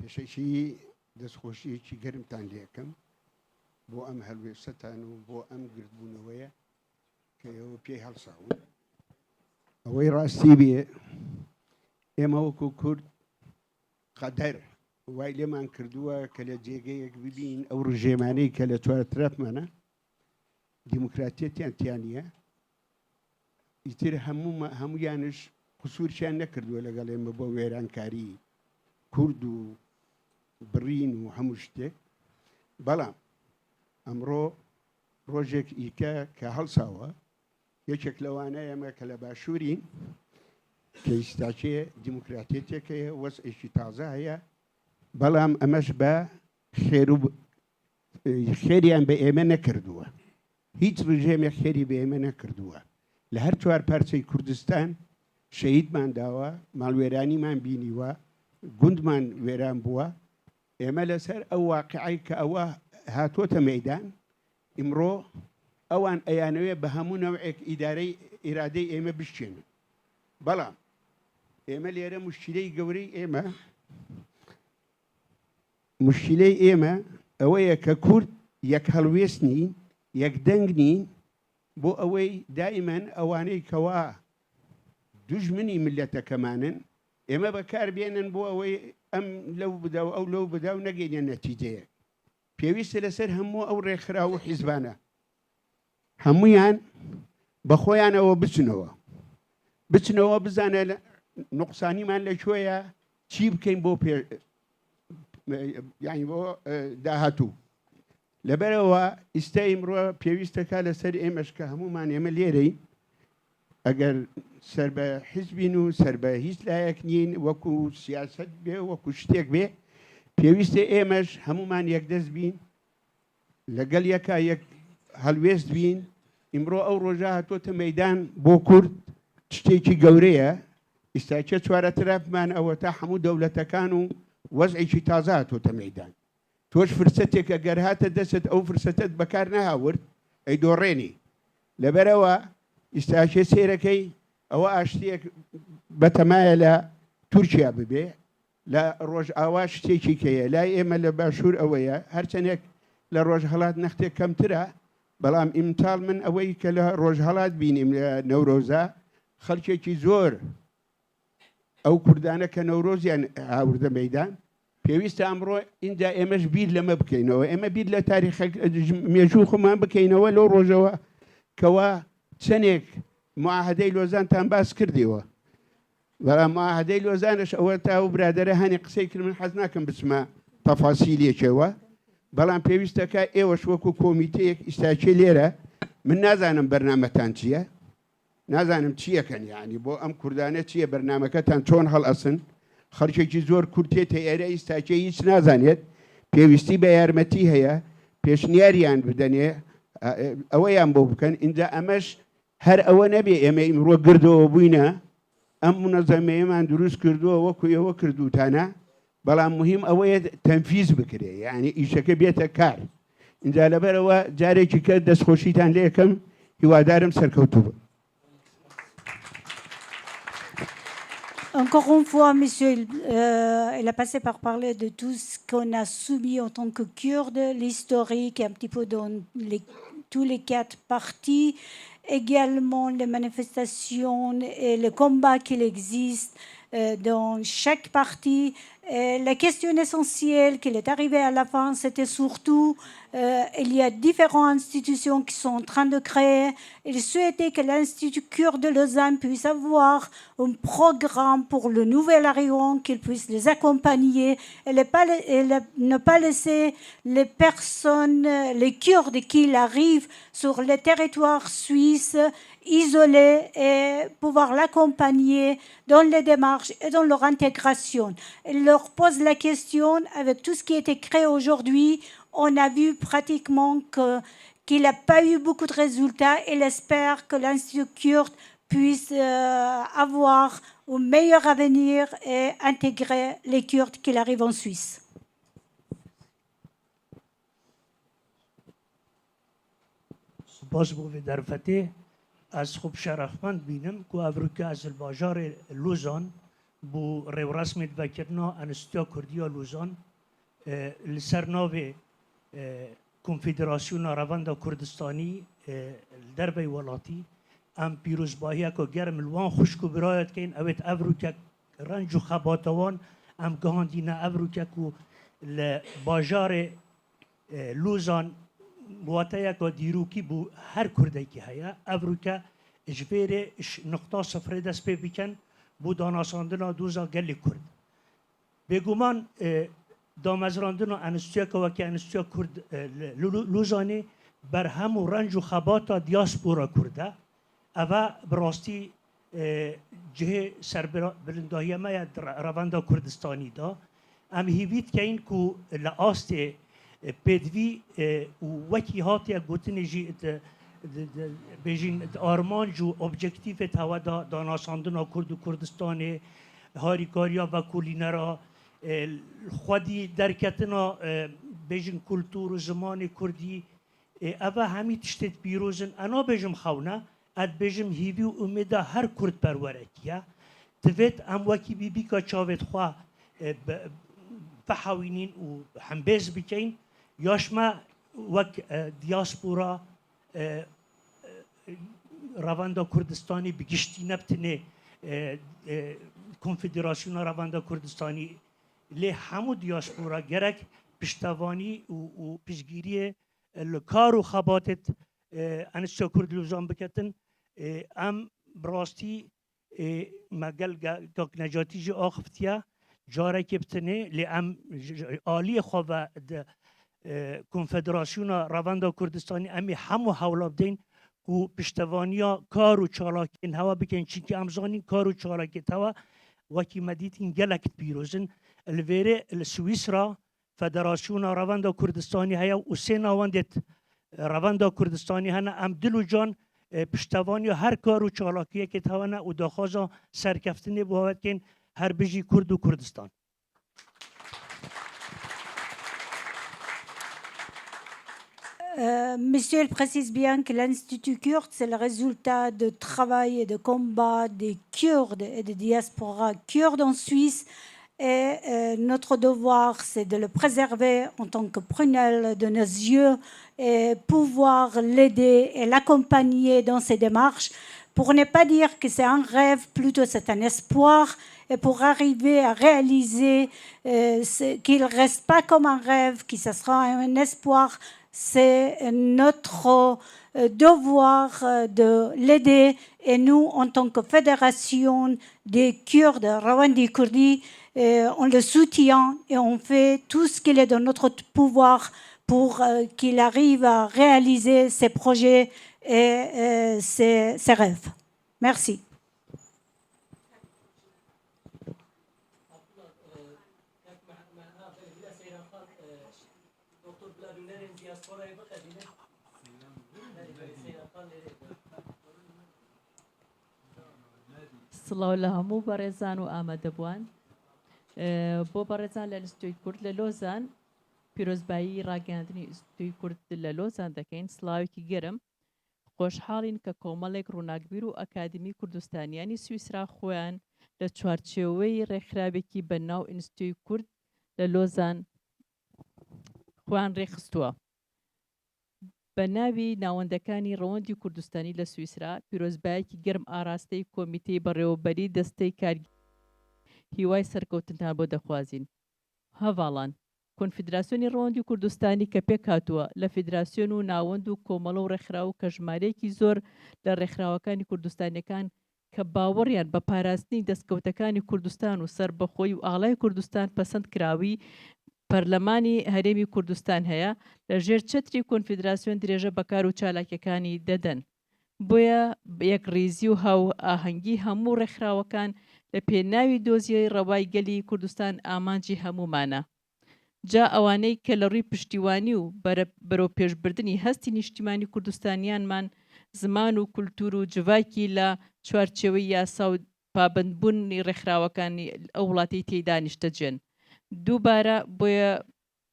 پێشەکی دەستخۆشیەکی گەرمتان لێکم بۆ ئەم هەلوێستەتان و بۆ ئەم گردبوونەوەیە کە ئێوە پێی هەڵساون ئەوەی ڕاستی بێ ئێمە وەکو کورد قەدەر وای لێمان کردووە کە لە جێگەیەک ببین ئەو ڕژێمانەی کە لە چوار ترەفمانە دیموکراتیەتیان تیانە ئیتر هەمویانش قسوورشیان نەکردووە لەگەڵ ئێمە بۆ وێرانکاری کورد و برین و هەموو شتێک بەڵام ئەمڕۆ ڕۆژێک ئیکە کە هەڵساوە یەکێک لەوانە ئێمە کە لە باشوورین کە ئیستاچێ دیموکراتیەتێکەیە وەسعێکی تازە هەیە بەڵام ئەمەش بە خێریان بە ئێمە نەکردووە هیچ ڕژێمێک خێری بە ئێمە نەکردووە لە هەر چوار پارچەی کوردستان شەهیدمان داوە ماڵوێرانیمان بینیوە گوندمان وێران بووە ئێمە لەسەر ئەو واقعی کە ئەوە هاتوۆتە مەیدان ئیمڕۆ ئەوان ئەیانەوێ بە هەموو نەوعێک ئیدارەی ئیرادەی ئێمە بشتێنن بەڵام ئێمە لێرە مشکلەی گەورەی ئێمە ئەوەیە کە کورد یەک هەڵوێست نین یەک دەنگ نین بۆ ئەوەی دائیمەن ئەوانەی کەوا دوژمنی ملەتەکەمانن ئێمە بەکار بێنن بۆ ئەوەی ئەم لەو بدا و ئەو لەو بدا و نەگەینە نەتیجەیە پێویستە لەسەر هەموو ئەو ڕێکخرا و حیزبانە هەمویان بە خۆیانەوە بچنەوە بزانە نوقسانیمان لەکوێیە چی بکەین بۆ یعنی بۆ داهاتوو لەبەرەوە ئیستا ئیمڕۆ پێویستەکە لەسەر ئێمەش کە هەمومان ئێمە لێرەی ئەگەر سەر بە حیزبین و سەر بە هیچ لایەک نین وەکو سیاست بێ وەکو شتێک بێ پێویستە ئێمەش هەمومان یەکدەست بین لەگەڵ یەکا یەک هەلوێست بین ئیمڕۆ ئەو ڕۆژە هاتوۆتە مەیدان بۆ کورد شتێکی گەورەیە ئیستاچە چوارە ترافمان ئەوە تا هەموو دەوڵەتەکان و وەزعێکی تازە هاتوۆتە مەیدان تۆش فرسەتێکە گەر هاتە دەست ئەو فرسەتت بەکار نەهاورد ئەی دۆڕێنی لەبەرەوە ئیستاچێ سێرەکەی ئەوە ئاشتێک بەتەمایە لە تورکیا ببێ لە ڕۆژ ئاوا شتێکی کەیە لای ئێمە لە باشوور ئەوەیە هەرچەندێک لە ڕۆژهەڵات نەختێک کەمترە بەڵام ئیمتاڵ من ئەوەی کە لە ڕۆژهەڵات بینیم لە نەورۆزە خەڵکێکی زۆر ئەو کوردانە کە نەورۆزیان هاوردە مەیدان پێویستە ئەمڕۆ ئینجا ئێمەش بیر لەمە بکەینەوە ئێمە بیر لە تاریخ مێژوو خۆمان بکەینەوە لەو ڕۆژەوە کەوا چەندێک معاهدەی لۆزانتان باس کردیەوە بەڵام معاهدەی لۆزانش ئەوە تا و برادەرە هەنی قسەی کرد من حەز ناکەم بچمە تەفاسیلێکەوە بەڵام پێویستەکە ئێوەش وەکو کۆمیتەیەک ئیستاچێ لێرە من نازانم بەرنامەتان چییە نازانم چیەکەن یعنی بۆ ئەم کوردانە چییە بەرنامەکەتان چۆن هەڵئەسن خەڵکێکی زۆر کورتێتە ئێرە ئیستاچێ هیچ نازانێت پێویستی بە یارمەتی هەیە پێشنیاریان بدەنێ ئەوەیان بۆ بکەن اینجا ئەمەش هەر ئەوە نەبێ ئێمە ئیمڕۆ گردەوە بووینە ئەم منەزەمەیەمان دروست کردووە وەکو ئێوە کردوتانە بەڵام مهم ئەوەیە تەنفیز بکرێ یعنی ئیشەکە بێتە کار اینجا لەبەرەوە جارێکی کە دەستخۆشیتان لێ یەکەم هیوادارم سەرکەوتوو بن.
Encore une fois, monsieur, elle a passé par parler de tout ce qu'on a subi en tant que Kurdes, l'historique, un petit peu dans tous les 4 partis, également les manifestations et le combat qu'il existe dans chaque parti. La question essentielle qui est arrivée à la fin, c'était surtout il y a différentes institutions qui sont en train de créer. Il souhaitait que l'Institut kurde de Lausanne puisse avoir un programme pour le nouvel arrivant, qu'il puisse les accompagner et ne pas laisser les personnes, les Kurdes qui arrivent sur le territoire suisse isolés et pouvoir l'accompagner dans les démarches et dans leur intégration. Il leur pose la question, avec tout ce qui a été créé aujourd'hui, on a vu pratiquement qu'il n'a pas eu beaucoup de résultats. Il espère que l'Institut kurde puisse avoir un meilleur avenir et intégrer les Kurdes qui arrivent en Suisse.
از خوب شرفمند بینم که افریقا از الباجار لوزان بو رو رسم دبکرنا انستیا کردیا لوزان لسرناو کنفدراسیون روند کردستانی دربی ولاتی ام پیروزباهی که گرم الوان خوشکو برایت کن اوید افریقا رنج و خباتوان ام گهاندین افریقا که لباجار لوزان بواتایا که دیروکی بو هر کردی که هیا افریقا اجباره نقطه صفر دست پی بکن بو داناساندنا دوزا گلی کرد بگومان دامزراندنا انستیا که وکی انستیا کرد لوزانه بر همو رنج و خباتا دیاسپورا کرده اوه براستی جه سربلنداهی ما رواندا کردستانی دا ام هیوید که این که لآست پدوی وکی هاتی گوتنی جی بیجین آرمان جو ابجکتیف هوا داناساندنا کرد و کردستان هاریکاریا و کولینرا خودی درکتنا بیجین کلتور و زمان کردی اوه همی تشتت بیروزن انا بیجم خونه اد بیجم هیوی و امیده هر کرد پرورکیه توید ام وکی بی بی که چاوید خواه بحاوینین و همبیز بکین یاشما وک دیاسپورا رواندا کردستانی بگشتی نبتنه کنفدراسیون رواندا کردستانی لی همو دیاسپورا گرک پشتوانی و پیشگیری الکار و خباتت انستیا کرد لوزان بکتن ام براستی مگل گاک نجاتی جی آخفتیا جاره که بتنه لی ام آلی خواه کنفدراسیون رواندا کردستانی امی همو حولا بدین که پشتوانیا کار و چالاکین هوا بکن چونکه امزانین کار و چالاکین هوا وکی مدیتین گلکت بیروزن الویره السویسرا فدراسیون رواندا کردستانی هیا و سه نواندت رواندا کردستانی هنه ام دل و جان پشتوانی هر کار و چالاکیه که توانا و داخوازا سرکفتنی بوهد کن هر بجی کرد و کردستان.
Monsieur, il précise bien que l'Institut kurde, c'est le résultat de travail et de combat des Kurdes et des diasporas kurdes en Suisse. Et notre devoir, c'est de le préserver en tant que prunelle de nos yeux et pouvoir l'aider et l'accompagner dans ses démarches. Pour ne pas dire que c'est un rêve, plutôt c'est un espoir. Et pour arriver à réaliser qu'il ne reste pas comme un rêve, que ce sera un espoir, c'est notre devoir de l'aider. Et nous, en tant que fédération des Kurdes, Rawandi Kurdi, on le soutient et on fait tout ce qu'il est dans notre pouvoir pour qu'il arrive à réaliser ses projets et ses rêves. Merci.
سڵاو لە هەموو بەڕێزان و ئامادەبووان بۆ بەڕێزان لە ئینستیتوی کورد لە لۆزان پیرۆزبایی ڕاگەاندنی ئینستیتوی کورد لە لۆزان دەکەین سڵاوێکی گەرم خۆشحاڵین کە کۆمەڵێک ڕووناکبیر و ئەکادمی کوردستانیانی سویسرا خۆیان لە چوارچێوەی ڕێکخراوێکی بەناو ئینستیتوی کورد لە لۆزان خۆیان ڕێخستووە بە ناوی ناوەندەکانی ڕەوەندی کوردستانی لە سویسرا پیرۆزبایەکی گەرم ئاراستەی کۆمیتەی بەڕێوەبەری دەستەی کارگیری هیوای سەرکەوتنتان بۆ دەخوازین هەڤاڵان کۆنفیدراسیۆنی ڕەوەندی کوردستانی کە پێک هاتووە لە فیدراسیۆن و ناوەند و کۆمەڵە و ڕێکخراو و کەژمارەیەکی زۆر لە ڕێکخراوەکانی کوردستانیەکان کە باوەڕیان بە پاراستنی دەستکەوتەکانی کوردستان و سربەخۆی و ئاڵای کوردستان پەسەند کراوی پەرلەمانی هەرێمی کوردستان هەیە لە ژێر چەتری کۆنفیدراسیۆن درێژە بەکار و چالاکیەکانی دەدەن بۆیە یەکڕێزی و هاو ئاهەنگی هەموو ڕێکخراوەکان لە پێناوی دۆزیەی ڕەوای گەلی کوردستان ئامانجی هەمومانە جا ئەوانەی کە لە ڕووی پشتیوانی و بەرەو پێشبردننی هەستی نیشتیمانی کوردستانیانمان زمان و کولتور و جڤایکی لە چوارچێوەی یاسا و پابندبوونی ڕێکخراوەکانی ئەو وڵاتی تێیدا نیشتەجێن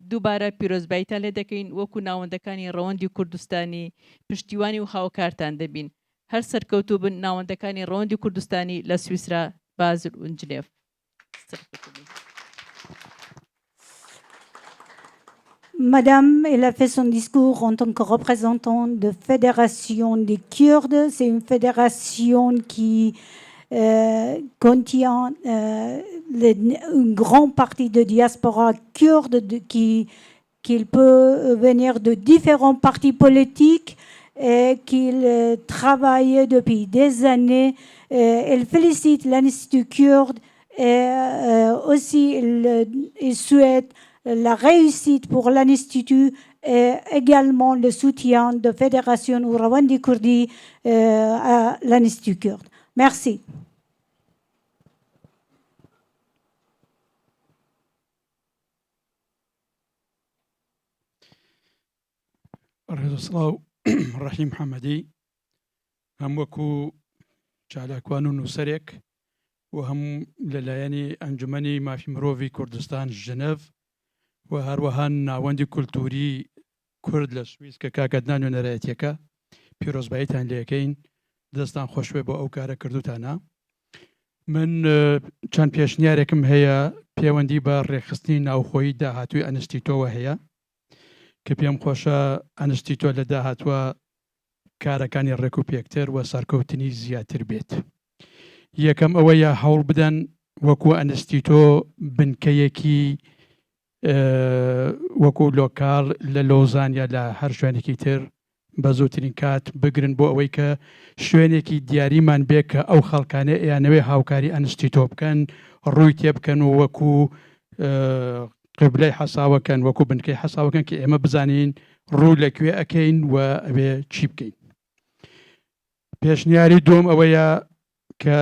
دووبارە پیرۆزباییتان لێ دەکەین وەکو ناوەندەکانی ڕەوەندی کوردستانی پشتیوانی و هاوکارتان دەبین هەر سەرکەوتوو بن ناوەندەکانی ڕەوەندی کوردستانی لە سویسرا بازل و جنێف
Madame, elle a fait son discours en tant que représentante de fédération des Kurdes. C'est une fédération qui contient une grande partie de diaspora kurde qu'il peut venir de différents partis politiques et qu'il travaille depuis des années. Elle félicite l'Institut kurde et aussi il souhaite la réussite pour l'Institut et également le soutien de Fédération Rawandi Kurdi à l'Institut kurde. Merci.
ڕێزەسڵاو ڕەحیم محەممەدی هەم وەکو چالاکوان و نووسەرێک و هەم لەلایەنی ئەنجومەنی مافی مرۆڤی کوردستان ژنەڤ و هەروەها ناوەندی کولتوری کورد لە سویس کە کاکەدنان و نەرایەتیەکە پیرۆزباییتان لێەکەین دەستان خۆشوێ بۆ ئەو کارە کردوتانە من چەند پێشنیارێکم هەیە پەیوەندی بە ڕێخستنی ناوخۆیی داهاتووی ئەنستیتۆوە هەیە کە پێم خۆشە ئەنستیتۆ لە داهاتوە کارەکانی ڕێک و پێکتر و سەرکەوتنی زیاتر بێت یەکەم ئەوەیە هەوڵ بدەن وەکو ئەنستیتۆ بنکەیەکی وەکو لۆکاڵ لە لۆزان یا لە هەر شوێنێکی تر بە زووترین کات بگرن بۆ ئەوەی کە شوێنێکی دیاریمان بێ کە ئەو خەڵکانە ئەیانەوێ هاوکاری ئەنستیتۆ بکەن ڕووی تێ بکەن و وەکو قبلەی حەساوەکەن وەکو بنکەی حەساوەکەن کە ئێمە بزانین ڕوو لەکوێ ئەکەین و ئەوێ چی بکەین پێشنیاری دوم ئەوەیە کە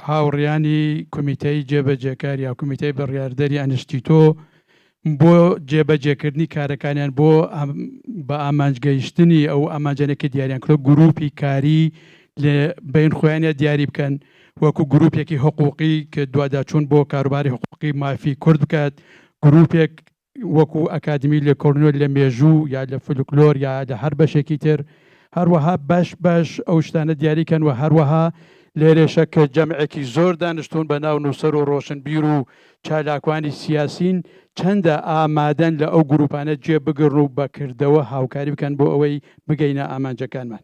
هاوڕیانی کۆمیتەی جێبەجێکار یا کۆمیتەی بڕیاردەری ئەنستیتۆ بۆ جێبەجێکردنی کارەکانیان بۆ بە ئامانجگەیشتنی ئەو ئامانجانێکی دیاریان کرۆ گروپی کاری لە بین خۆیانە دیاری بکەن وەکو گروپێکی حقوقی کە دوواداچوون بۆ کاروباری حقوقی مافی کورد بکات گروپێک وەکو ئەکادمی لە کۆرنۆ لە مێژوو یا لە فولکلۆر یا لە هەر بەشێکی تر هەروەها باش ئەو شتانە دیاریکەن و هەروەها لێرێشە کە جەمعێکی زۆر دانیشتون بە ناو نووسەر و ڕۆشنبیر و چالاکوانی سیاسین چەندە ئامادەن لە ئەو گروپانە گوێ بگرن و بەکردەوە هاوکاری بکەن بۆ ئەوەی بگەینە ئامانجەکانمان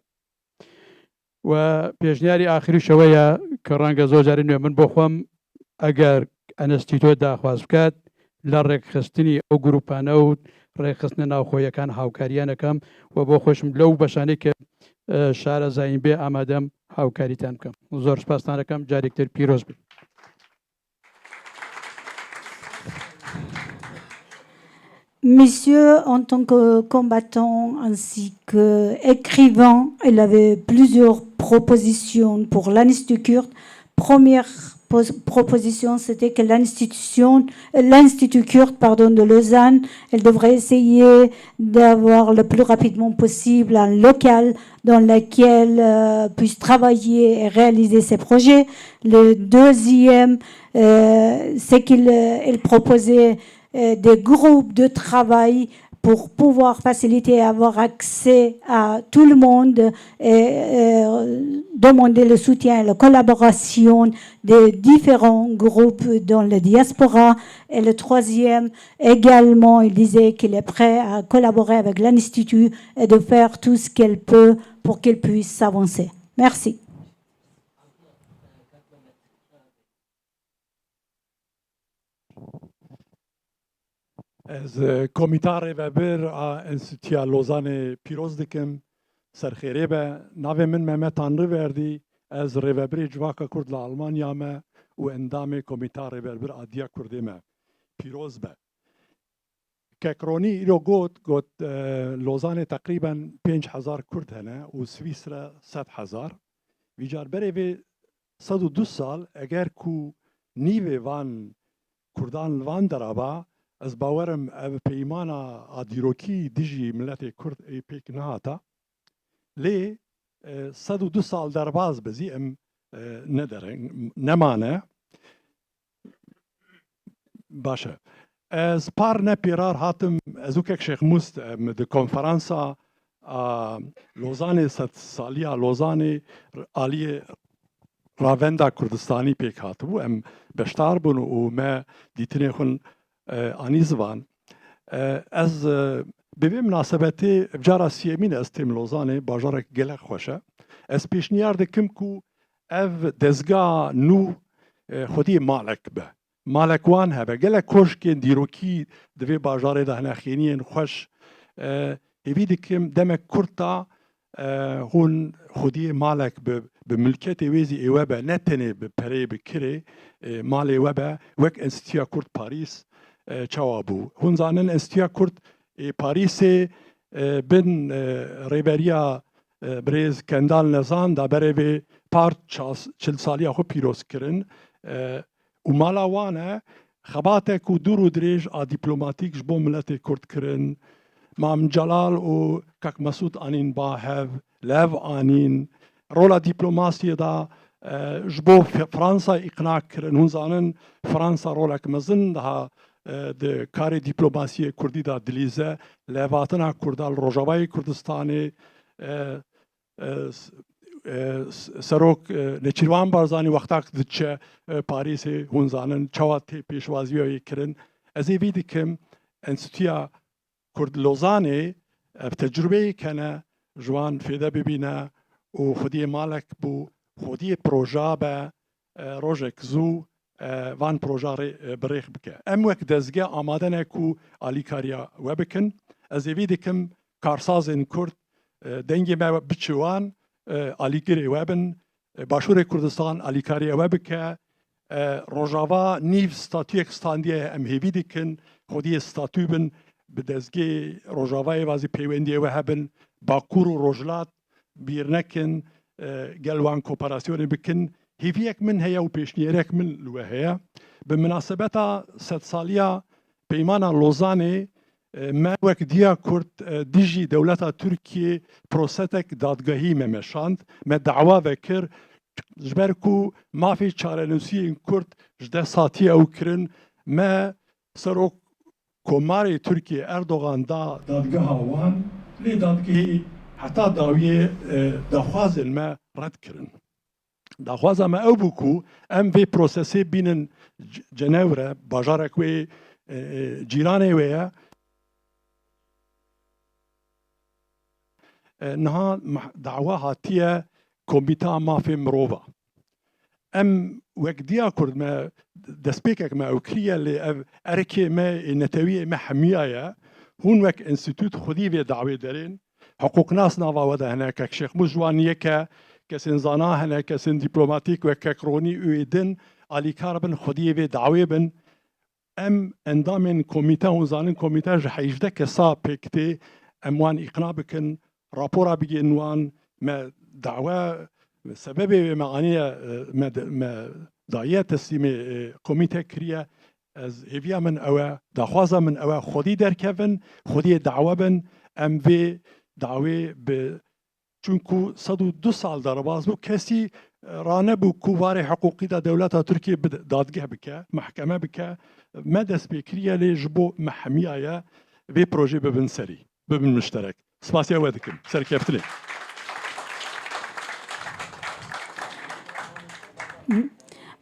و پێشنیاری ئاخریشەوەیە کە ڕەنگە زۆر جاری نوێ من بۆ خۆم ئەگەر ئەنستیتۆ داخواز بکات لە ڕێکخستنی ئەو گروپانە و ڕێکخستنە ناوخۆیەکان هاوکاریانەکەم و بۆ خۆشم لەو بەشانەی کە شارەزایم بێ ئامادەم هاوکاریتان بکەم زۆر سپاستانەکەم جارێکتر پیرۆز بن.
Monsieur, en tant que combattant ainsi qu'écrivain, il avait plusieurs propositions pour l'Institut kurde. Première proposition, c'était que l'Institut kurde de Lausanne, elle devrait essayer d'avoir le plus rapidement possible un local dans lequel puisse travailler et réaliser ses projets. Le deuxième, c'est qu'il proposait des groupes de travail pour pouvoir faciliter et avoir accès à tout le monde et demander le soutien et la collaboration des différents groupes dans la diaspora. Et le troisième, également, il disait qu'il est prêt à collaborer avec l'Institut et de faire tout ce qu'elle peut pour qu'il puisse avancer. Merci.
از کمیتار وبر انستیتیا لوزان پیروز دکم سرخیره به ناو من مهمت تانری وردی از ریوبری جواکا کرد لآلمانیا ما و اندام کمیتار وبر آدیا کردی ما پیروز به ککرونی ایرو گوت لوزان تقریبا 5000 کرد هنه و سویسرا 100,000 ویجار بره به 102 سال اگر کو نیوه وان کردان وان درابا از باورم او پیمانا آدیروکی دیجی ملت کرد ای پیک نهاتا لی 102 سال درباز بزی ام ندارن نمانه باشه از پار نپیرار هاتم از اوکک شیخ موست د کنفرانسا لوزان 100 سالیا لوزان آلی راوندا کردستانی پیک هاتبو ام بشتار بون و ما دیتنه خون آنیزوان از به مناسبتی بجارا سیمین از تیم لوزانه باجارک گلک خوشه از پیشنیار دکم کو اف دزگاه نو خودی مالک به مالکوان هبه گلک کوشکین دیروکی دوی باجاره ده نخینین خوش هیوی دکم دمک کرتا هون خودی مالک به ملکت ویزی ایوه به نتنه به پره بکره مال ایوه به وک انستیتیا کرد پاریس چوابو هون زانن استیا کرد پاریس بن ریبریا بریز کندال نزان دا بره به پارت 40 سالیا خو پیروز کرن و مالا وانه خباتک و دور و دریج دیپلوماتیک جبو ملت کرد کرن مام جلال و کک مسعود آنین باهو لو آنین رولا دیپلوماسی دا جبو فرانسا اقناع کرن هون زانن فرانسا رولک مزن دا د کار دیپلوماسی کردی دا دلیزه لواتنا کردال روجاوای کردستانی سروک نچیروان بارزانی وقتاک دچه پاریس هون زانن چوات پیشوازیوی کرن از ایوی دکم انستیتیا کرد لوزانه تجربه کنه جوان فیده ببینه و خودی مالک بو خودی پروژه به روژک زو وان پروژه بریخ بکه ام وک دزگه آمادن اکو آلیکاریا و بکن از ایوی دکم کارسازن کرد دنگی ما بچوان آلیگری و بن باشور کردستان آلیکاریا و بکه روژاوا نیف ستاتوی اکستاندیه ام هیوی دکن خودی ستاتوی بن به دزگه روژاوای وازی پیوندیه و هبن باکور و روژلات بیرنکن گلوان کوپراسیون بکن هیویک من هيا و پیشنیرک من لو هيا بمناسبتا 100 سالیا پەیمانە لۆزانێ ما وەک دیا کورد دیژی دەولەتە تورکیە پرۆسەتێک دادگەهی مەمەشاند مە داوا vekir ji ber ku mafê çarenûsiyên Kurd ji deh satî ew kirin me serok komarê Tirkiye Erdogan da dadgeha wan lê dadgehê heta dawiyê daxwazên me red kirin. Daxwaza me ew bû ku em vê prosesê bînin Cenevre bajarek wê cîranê wê ye niha dawa hatiye Komîta Mafê Mirova. Em wek diya Kurd me destpêkek me ew kiriye lê ev erkê me ê netewiyê me hemiya ye hûn wek înstîtût xwedî vê dawê derên hiqûqnas nava we de hene kek Şêxmûz Ciwan yeke kesên zana hene kesên dîplomatîk wek kek Ronî û din alîkar bin xwediyê vê dawê bin em endamên komîte hûn zanin komîte ji 18 kesa pêkitê em wan îqna bikin rapora bigên wan me دعوة سبب معانية داعية تسليم كوميته كريا از هيفيا من أوا دخوازا من أوا خودي در كفن خودي دعوة بن أم في دعوة ب چونكو 102 سال در باز بو كسي رانه بو كواري حقوقي دا دولة تركيا دادگه بك محكمة بك ما دس بكريا لي جبو محمية في بروجي ببن سري ببن مشترك سباسي أودكم سر كيفتني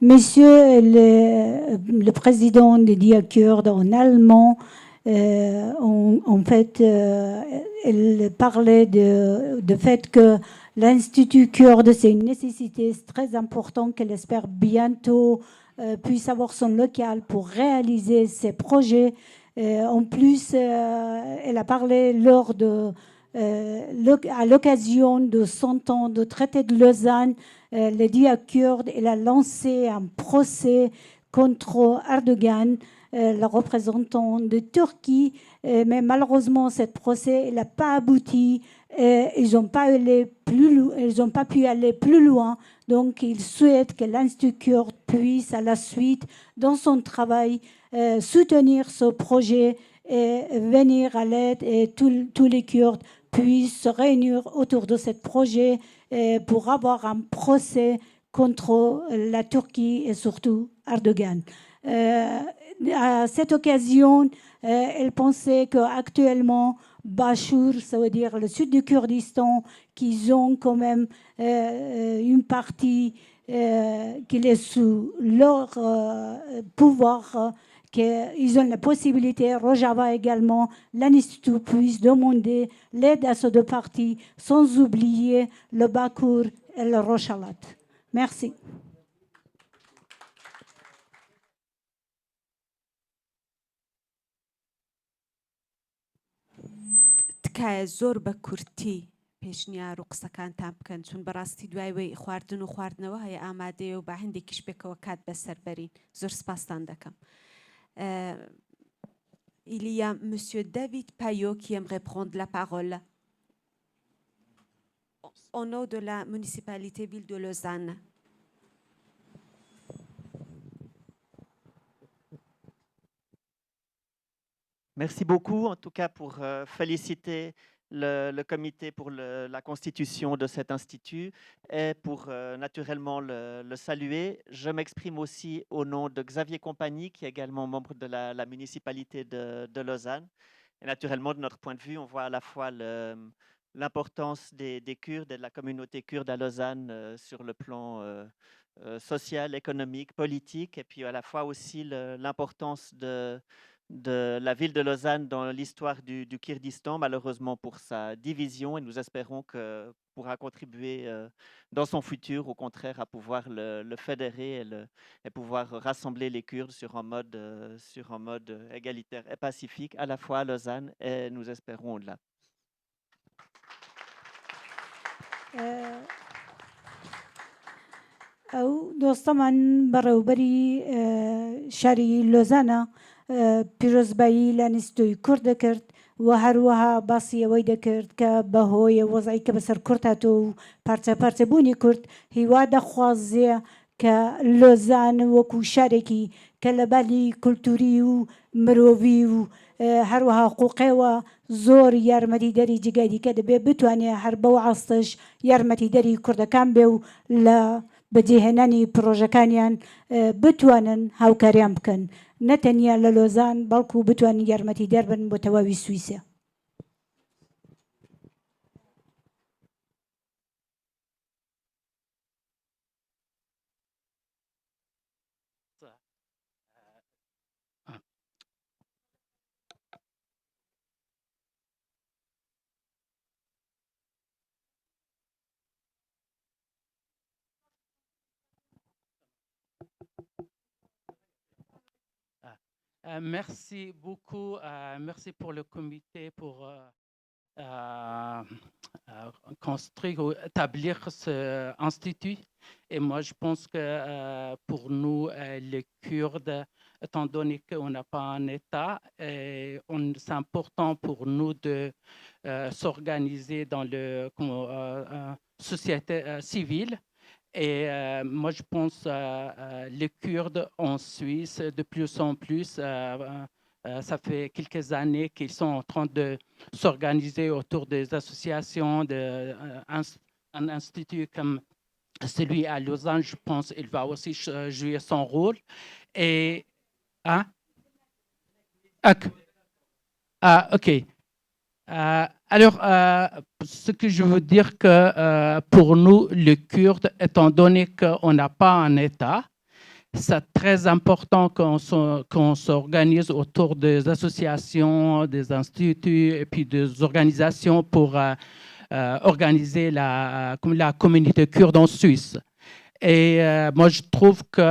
Monsieur le président des Dia Kurdes en allemand, en fait, il parlait de fait que l'Institut kurde, c'est une nécessité très importante qu'elle espère bientôt puisse avoir son local pour réaliser ses projets. En plus, elle a parlé lors de à l'occasion de 100 ans de traité de Lausanne, le Dia kurde, il a lancé un procès contre Erdogan, le représentant de Turquie, mais malheureusement, ce procès n'a pas abouti. Ils n'ont pas pu aller plus loin. Donc, ils souhaitent que l'Institut kurde puisse, à la suite, dans son travail, soutenir ce projet et venir à l'aide et tous les Kurdes puissent se réunir autour de ce projet pour avoir un procès contre la Turquie et surtout Erdogan. À cette occasion, elle pensait qu'actuellement, Bachur, ça veut dire le sud du Kurdistan, qu'ils ont quand même une partie qui est sous leur pouvoir, qu'ils ont la possibilité, Rojava également, l'Institut puisse demander l'aide à ces deux parties, sans oublier le Bakour et le Rochalat. Merci.
تکایە زۆر بە کورتی پێشنیار و قسەکانتان بکەن چون بەڕاستی دوایەوەی خواردن و خواردنەوە هەیە ئامادەیە و با هەندێکیش پێکەوە کات بەسەر بەرین زۆر سپاستان دەکەم. Il y a Monsieur David Payot qui aimerait prendre la parole au nom de la municipalité ville de Lausanne.
Merci beaucoup, en tout cas, pour féliciter le comité pour la constitution de cet institut et pour naturellement le saluer. Je m'exprime aussi au nom de Xavier Compagnie, qui est également membre de la municipalité de Lausanne. Et naturellement, de notre point de vue, on voit à la fois l'importance des Kurdes et de la communauté kurde à Lausanne sur le plan social, économique, politique, et puis à la fois aussi l'importance de la ville de Lausanne dans l'histoire du Kurdistan, malheureusement pour sa division, et nous espérons que pourra contribuer dans son futur, au contraire, à pouvoir le fédérer et pouvoir rassembler les Kurdes sur un mode égalitaire et pacifique, à la fois à Lausanne et nous espérons au-delà.
او دوستمان بروبری شاری لوزانا پیروزبایی لانستوی کرد کرد و هر وها باسی وید کرد که به هوی وضعی که بسر کرد هاتو پارچه بونی کرد هیوا دخوازی کە لۆزان وەکو شارێکی کە لە بالی کولتوری و مرۆڤی و هەروەها حقوقێەوە زۆر یارمەتیدەری جگای دیکە دەبێت بتوانێت هەر بەو عاستش یارمەتیدەری کوردەکان بێ و لە بەجێهێنانی پرۆژەکانیان بتوانن هاوکاریان بکەن نەتەنیا لە لۆزان بەڵکو بتوانین یارمەتیدەر بن بۆ تەواوی سویسە.
Merci beaucoup. Merci pour le comité pour construire ou établir ce institut. Et moi, je pense que pour nous, les Kurdes, étant donné qu'on n'a pas un État, c'est important pour nous de s'organiser dans la société civile. Et moi, je pense les Kurdes en Suisse, de plus en plus, ça fait quelques années qu'ils sont en train de s'organiser autour des associations, un institut comme celui à Lausanne, je pense qu'il va aussi jouer son rôle. Et... Hein? OK. Alors, ce que je veux dire que pour nous, les Kurdes, étant donné qu'on n'a pas un État, c'est très important qu'on s'organise autour des associations, des instituts et puis des organisations pour organiser la communauté kurde en Suisse. Et moi, je trouve que,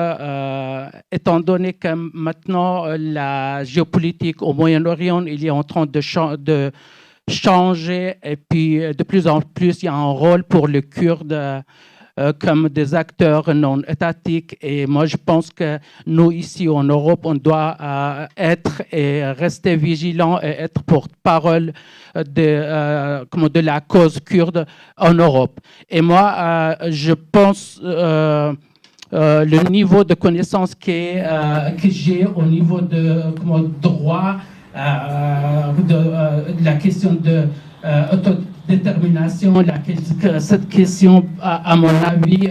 étant donné que maintenant la géopolitique au Moyen-Orient, il est en train de changer et puis de plus en plus, il y a un rôle pour les Kurdes comme des acteurs non étatiques. Et moi, je pense que nous, ici en Europe, on doit être et rester vigilants et être porte-parole de la cause kurde en Europe. Et moi, je pense le niveau de connaissance que j'ai au niveau de droit, de la question de autodétermination, cette question, à mon avis,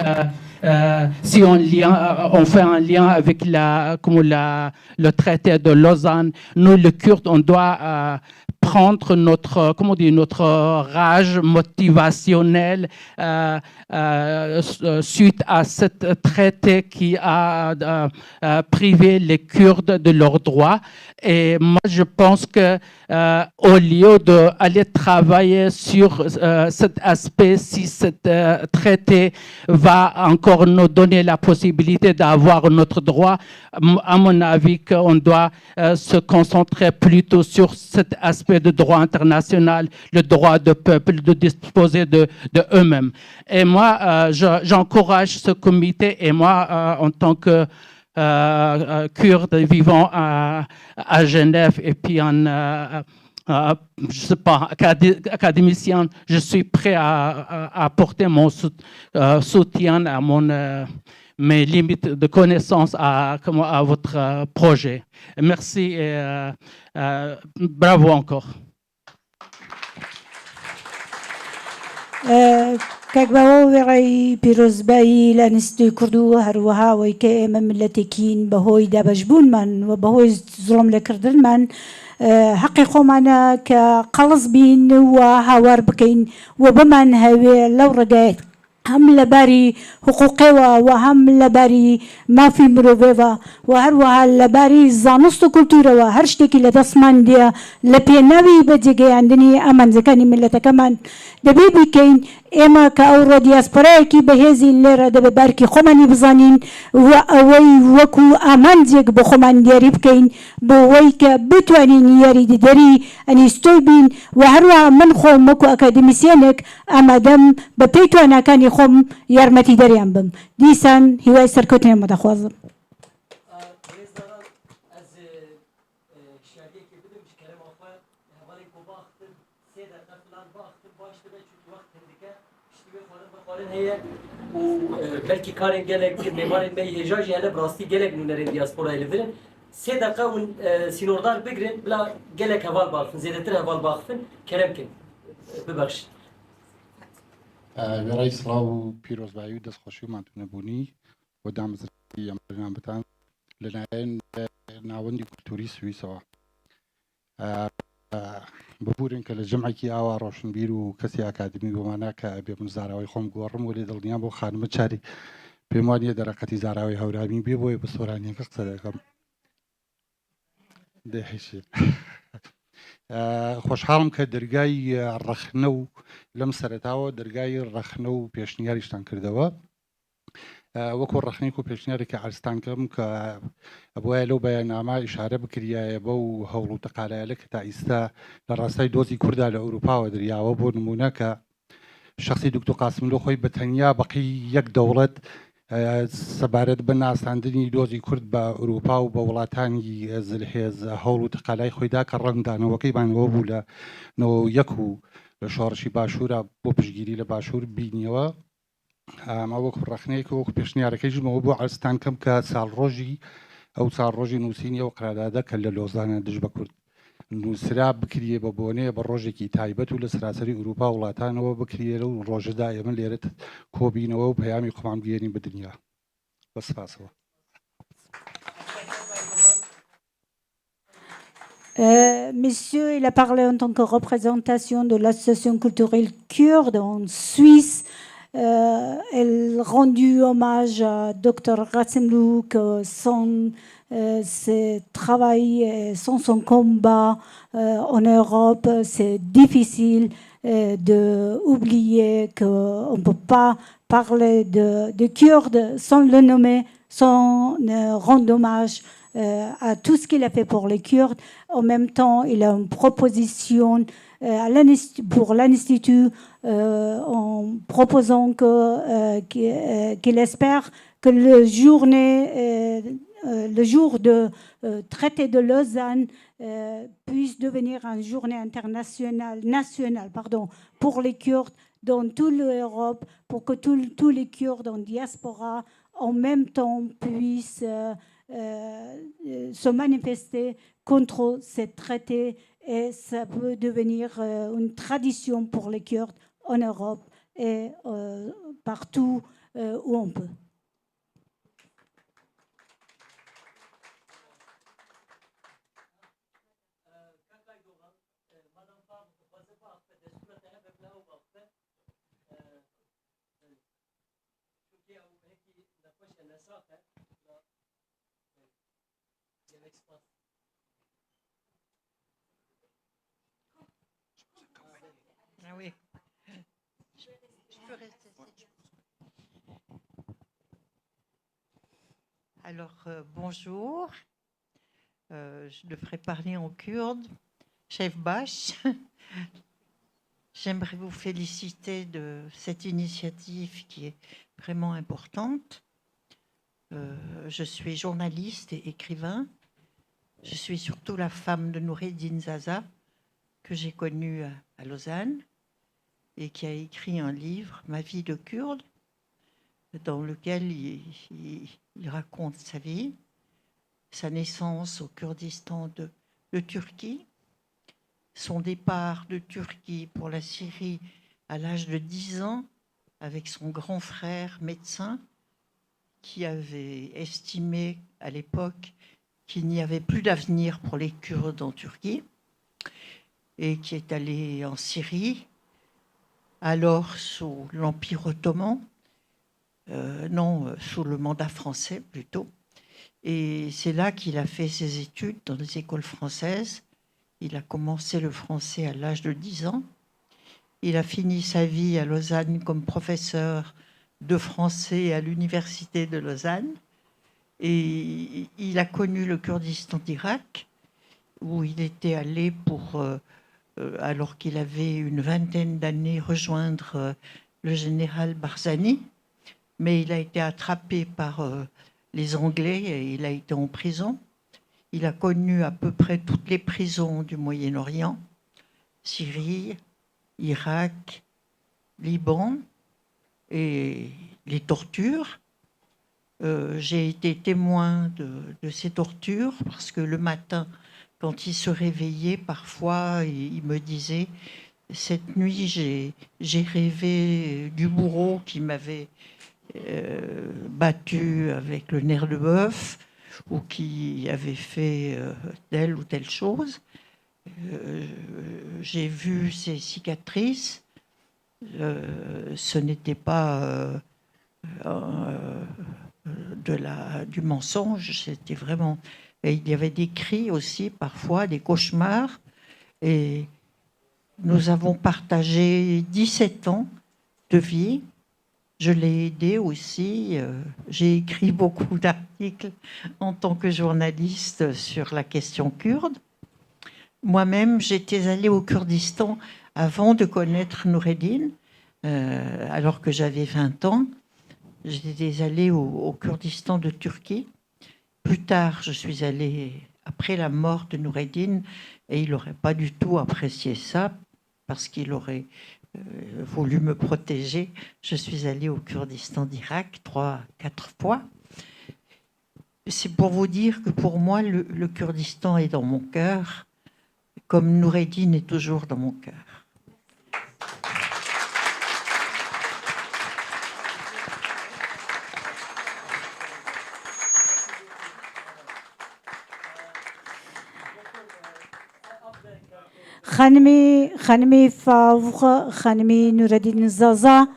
si on fait un lien avec le traité de Lausanne, nous, les Kurdes, on doit prendre notre rage motivationnelle suite à ce traité qui a privé les Kurdes de leurs droits. Et moi, je pense que au lieu d'aller travailler sur cet aspect, si ce traité va encore nous donner la possibilité d'avoir notre droit, à mon avis, qu'on doit se concentrer plutôt sur cet aspect de droit international, le droit du peuple de disposer de eux-mêmes. Et moi, j'encourage ce comité, et moi, en tant que Kurde vivant à Genève et puis je sais pas, académicien, je suis prêt à apporter mon soutien à mes limites de connaissances à votre projet. Merci et bravo encore.
کاکباوە وێڕای پیرۆزبایی لە ئینستیتوی کورد و هەروەهاوەی کە ئێمە ملەتێکین بەهۆی دابەشبوونمان و بەهۆی زوڵم لێکردنمان حەقی خۆمانە کە قەڵز بین و هاوار بکەین و بمان هەوێ لەو ڕێگایەت هەم لەباری حقوقێەوە و هەم لەباری مافی مرۆڤێەوە و هەروەها لەباری زانست و کولتورەوە هەر شتێکی لە دەستمان دێ لە پێناوی بەجێگەیاندنی ئامانجەکانی ملەتەکەمان دەبێ بیکەین ئێمە کە ئەوڕۆ دیاسپۆرایەکی بەهێزین لێرە دەبێت بارکی خۆمانی بزانین و ئەوەی وەکو ئامانجێک بۆ خۆمان دیاری بکەین بۆ ئەوەی کە بتوانین یاریدەری ئەنیستۆی بین و هەروەها من خۆم وەکو ئەکادمیسیەنێک ئامادەم بە پێی تواناکانی خۆم یارمەتی دەریان بم دیسان هیوای سەرکەوتنێمە دەخوازم.
هي وبلكي كارن جالك ميمان مي هجاجي هلا براستي جالك من الدياسبورا اللي سي دقيقة ون سينوردار بقرن بلا جالك هفال باخفن زيادة هفال باخفن كلامكن ببخش.
برای سلاو و پیرۆزبایی و دەستخۆشی و ماتونەبوونی بۆ دامەزراوی ئەمەرنامەتان لەلایەن ناوەندی کولتوری سویسەوە ببورن کە لە جەمعێکی ئاوا ڕۆشنبیر و کەسی ئاکادمی بۆمانە کە بێ من زاراوی خۆم گۆڕم و لێ دڵنیام بۆ خانمە چاری پێم وانە دەرەقەتی زاراوی هەورامی بێ بۆیە بە سۆرانیەکە قسە دەکەم دەهێشێ خۆشحاڵم کە دەرگای ڕەخنە و لەم سەرەتاوە دەرگای ڕەخنە و پێشنیاریشتان کردەوە وەکو ڕەخنێک و پێشنیارێکی عرستان کەم کە بۆیە لەو بەیاننامە ئیشارە بکریایە بە و هەوڵ و تەقالایە کە تا ئیستا لە ڕاستای دۆزی کووردا لە ئەوروپاوە دەریاوە بۆ نمونە کە شخصی دکتۆر قاسملۆ خۆی بەتەنیا بەقی یەک دەوڵەت سەبارەت بە ناساندنی دۆزی کورد بە ئەوروپا و بە وڵاتانی زلهێز هەوڵ و تەقالای خۆیدا کە ڕەنگدانەوەکەی بانەوە بوو لە 91 و لە شۆڕشی باشوورە بۆ پشگیری لە باشوور بینیەوە ئەمە وەکو ڕەخنەیەک وەکو پێشنیارەکەیژمەوە بۆ عەرزتان کەم کە ساڵڕۆژی ئەو ساڵڕۆژی نووسینی ئەو قراردادە کە لە لۆزانە دژ بە کورد نووسرا بکریە بە بۆنەیە بە ڕۆژێکی تایبەت و لە سراسەری ئوروپا وڵاتانەوە بکرێرە و ڕۆژەدا ئێمە لێرە کۆبینەوە و پەیامی خۆمان بگەێنین بە دنیا بە سپاسەوە.
Monsieur, il a parlé en tant que représentation de l'association culturelle kurde en Suisse. Elle a rendu hommage à Dr Qassemlouk, ses travail, sans son combat en Europe. C'est difficile d'oublier qu'on ne peut pas parler de Kurdes sans le nommer, sans rendre hommage à tout ce qu'il a fait pour les Kurdes. En même temps, il a une proposition pour l'Institut en proposant qu'il espère que le jour de traité de Lausanne puisse devenir une journée nationale pour les Kurdes dans toute l'Europe, pour que tous les Kurdes en diaspora en même temps puissent se manifester contre ces traités, et ça peut devenir une tradition pour les Kurdes en Europe et partout où on peut.
Ah oui. Je peux rester. Alors, bonjour. Je devrais parler en kurde. Chef Bash, j'aimerais vous féliciter de cette initiative qui est vraiment importante. Je suis journaliste et écrivain. Je suis surtout la femme de Noureddin Zaza, que j'ai connu à Lausanne, et qui a écrit un livre, Ma vie de Kurde, dans lequel il raconte sa vie, sa naissance au Kurdistan de Turquie, son départ de Turquie pour la Syrie à l'âge de 10 ans, avec son grand frère médecin, qui avait estimé à l'époque qu'il n'y avait plus d'avenir pour les Kurdes en Turquie, et qui est allé en Syrie, alors sous l'Empire ottoman, sous le mandat français plutôt. Et c'est là qu'il a fait ses études dans les écoles françaises. Il a commencé le français à l'âge de 10 ans. Il a fini sa vie à Lausanne comme professeur de français à l'université de Lausanne. Et il a connu le Kurdistan d'Irak, où il était allé pour, alors qu'il avait une vingtaine d'années, rejoindre le général Barzani. Mais il a été attrapé par les Anglais et il a été en prison. Il a connu à peu près toutes les prisons du et les tortures. J'ai été témoin de ces tortures parce que le matin, quand il se réveillait, parfois, il me disait « Cette nuit, j'ai rêvé du bourreau qui m'avait battu avec le nerf de bœuf ou qui avait fait telle ou telle chose. J'ai vu ces cicatrices. Ce n'était pas du mensonge, c'était vraiment... Et il y avait des cris aussi, parfois, des cauchemars. Et nous avons partagé 17 ans de vie. Je l'ai aidé aussi. J'ai écrit beaucoup d'articles en tant que journaliste sur la question kurde. Moi-même, j'étais allée au Kurdistan avant de connaître Noureddin, alors que j'avais 20 ans. J'étais allée au Kurdistan de Turquie. Plus tard, je suis allée après la mort de Noureddin et il n'aurait pas du tout apprécié ça parce qu'il aurait voulu me protéger. Je suis allée au Kurdistan d'Irak 3-4 fois. C'est pour vous dire que pour moi, le Kurdistan est dans mon cœur, comme Noureddin est toujours dans mon cœur.
خانمی فاوخ خانمی نورالدین زازا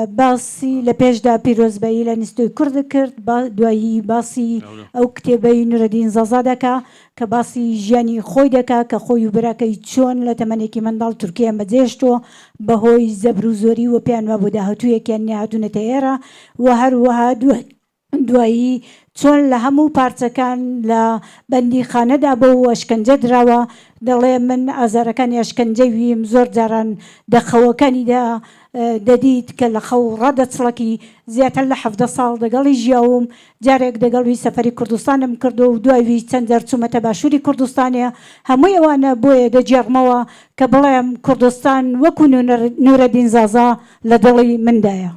باسی لپیشدا پیروزبایی لنیستوی کرد کرد دوایی باسی او کتابی نورالدین زازا دکا که باسی جانی خوی دکا که خوی برای چون لتمنی که من دال ترکیه مزیجتو بهوی زبروزوری و پیان و بوده توی که نهادون تیرا و هر وها دوایی چون لهمو پارتکان لبندی خانه دابو اشکنجه دراوه دڵێ من ئازارەکانی ئەشکەنجەویم زۆر جاران دەخەوەکانی دەدیت کە لە خەو ڕەدەچڵەکی زیاتر لە 17 ساڵ دەگەڵی ژیاوم جارێک دەگەڵوی سەفەری کوردستانم کردو و دوایوی چەند دەرچوومەتە باشووری کوردستانە هەمووی ئەوانە بۆیە دەجێڕمەوە کە بڵێم کوردستان وەکو نورالدین زازا لە دڵی مندایە.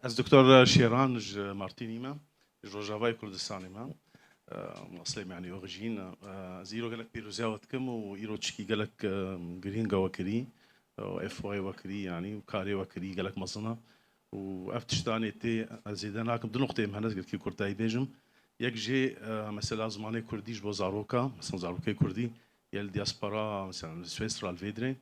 از دکتر شیرانج مارتینی من روجاوای کردستانی من اصلا يعني اوريجين زيرو قالك بيروزاوت كم ويرو تشكي قالك جرينجا وكري اف واي وكري يعني وكاري وكري قالك مصنع وافتشتاني تي زيدناكم دو نقطه مهنز قلت كي كرتاي بيجم يك جي مثلا زماني كرديش بو زاروكا مثلا زاروكا كردي يال دياسبورا مثلا سويسرا الفيدري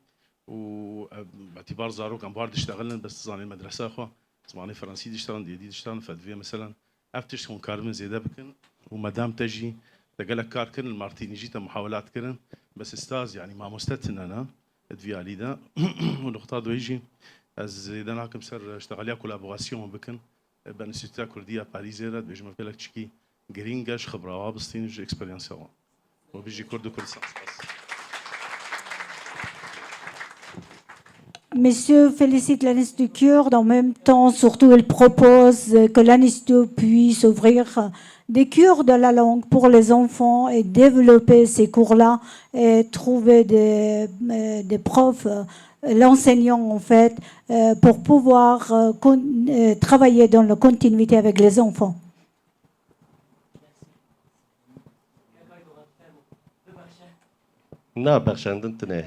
وباعتبار زاروكا بارد اشتغلنا بس زاني المدرسه اخوه زماني فرنسي ديشتغل ديشتغل فدفيا مثلا افتش كون كارمن زيدا بكن ومدام تجي تقلك كار كن المارتيني جيت محاولات كرن بس استاذ يعني ما مستتنا انا دفيا ليدا ونقطه دو يجي از اذا ناكم سر اشتغل يا كولابوراسيون بكن بانستيتا كرديه باريزيرا بيجي مفلك تشكي جرينجاش خبره وابستين جو اكسبيرينس وبيجي كردو كردستان.
Monsieur félicite l'Institut kurde, en même temps, surtout, il propose que l'Institut puisse ouvrir des cours de la langue pour les enfants et développer ces cours-là et trouver des profs, l'enseignant en fait, pour pouvoir travailler dans la continuité avec les enfants.
نه بخشندن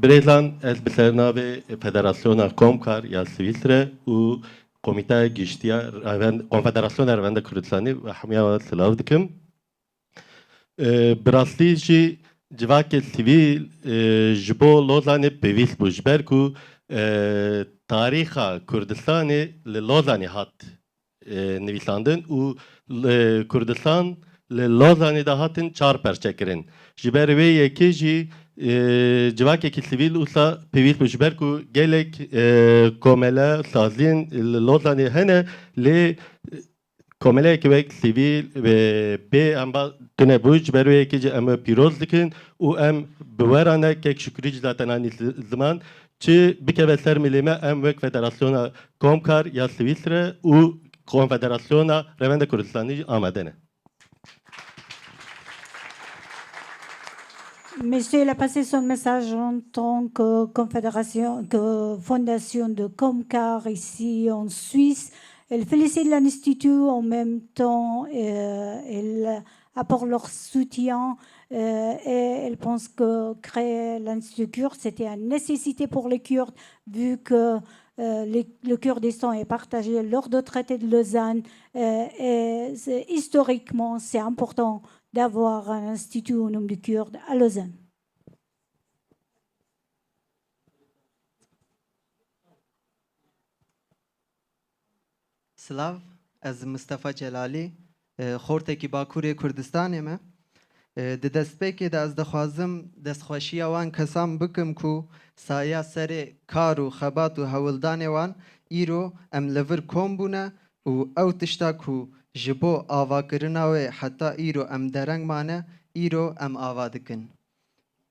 بريزان البرنامج فدراسيون كومكار يا سويسرا و كوميتا جيشتيا كونفدراسيون رواندا كردستاني وحميا سلاودكم براسليجي جواك السيفيل جبو لوزاني بيفيس بوجبركو تاريخ كردستاني للوزاني هات نویساندن و كردستان للوزاني ده هاتن 4 پرچه کرن جبر وی یکی جی جواکی کی سیویل اوسا پیویل بجبرکو گلک کوملا سازین لوزاني هنا ل کوملا کی سیویل و به ام با کنه بوج بر وی کی ام پیروز دکن و ام بورانه کی شکری جاتنانی زمان چه بکه سر ملیمه ام وک فدراسیون کومکار یا سویسرا و کنفدراسیون روند کردستانی آمدنه.
Monsieur, il a passé son message en tant que confédération, que fondation de Comcar ici en Suisse. Elle félicite l'Institut, en même temps, elle apporte leur soutien et elle pense que créer l'Institut kurde, c'était une nécessité pour les Kurdes, vu que le Kurdistan est partagé lors du traité de Lausanne. Et historiquement, c'est important d'avoir un institut au nom du Kurde à Lausanne.
سلاو از مصطفى جلالی خورتێکی باکووری کوردستانی me di destpêkê de ez dixwazim destxweşiya wan kesan bikim ku saya serê kar û xebat û hewildanê wan îro em li vir kom bûne û ew tişta ku ji bo avakirina wê heta îro em dereng mane îro em ava dikin.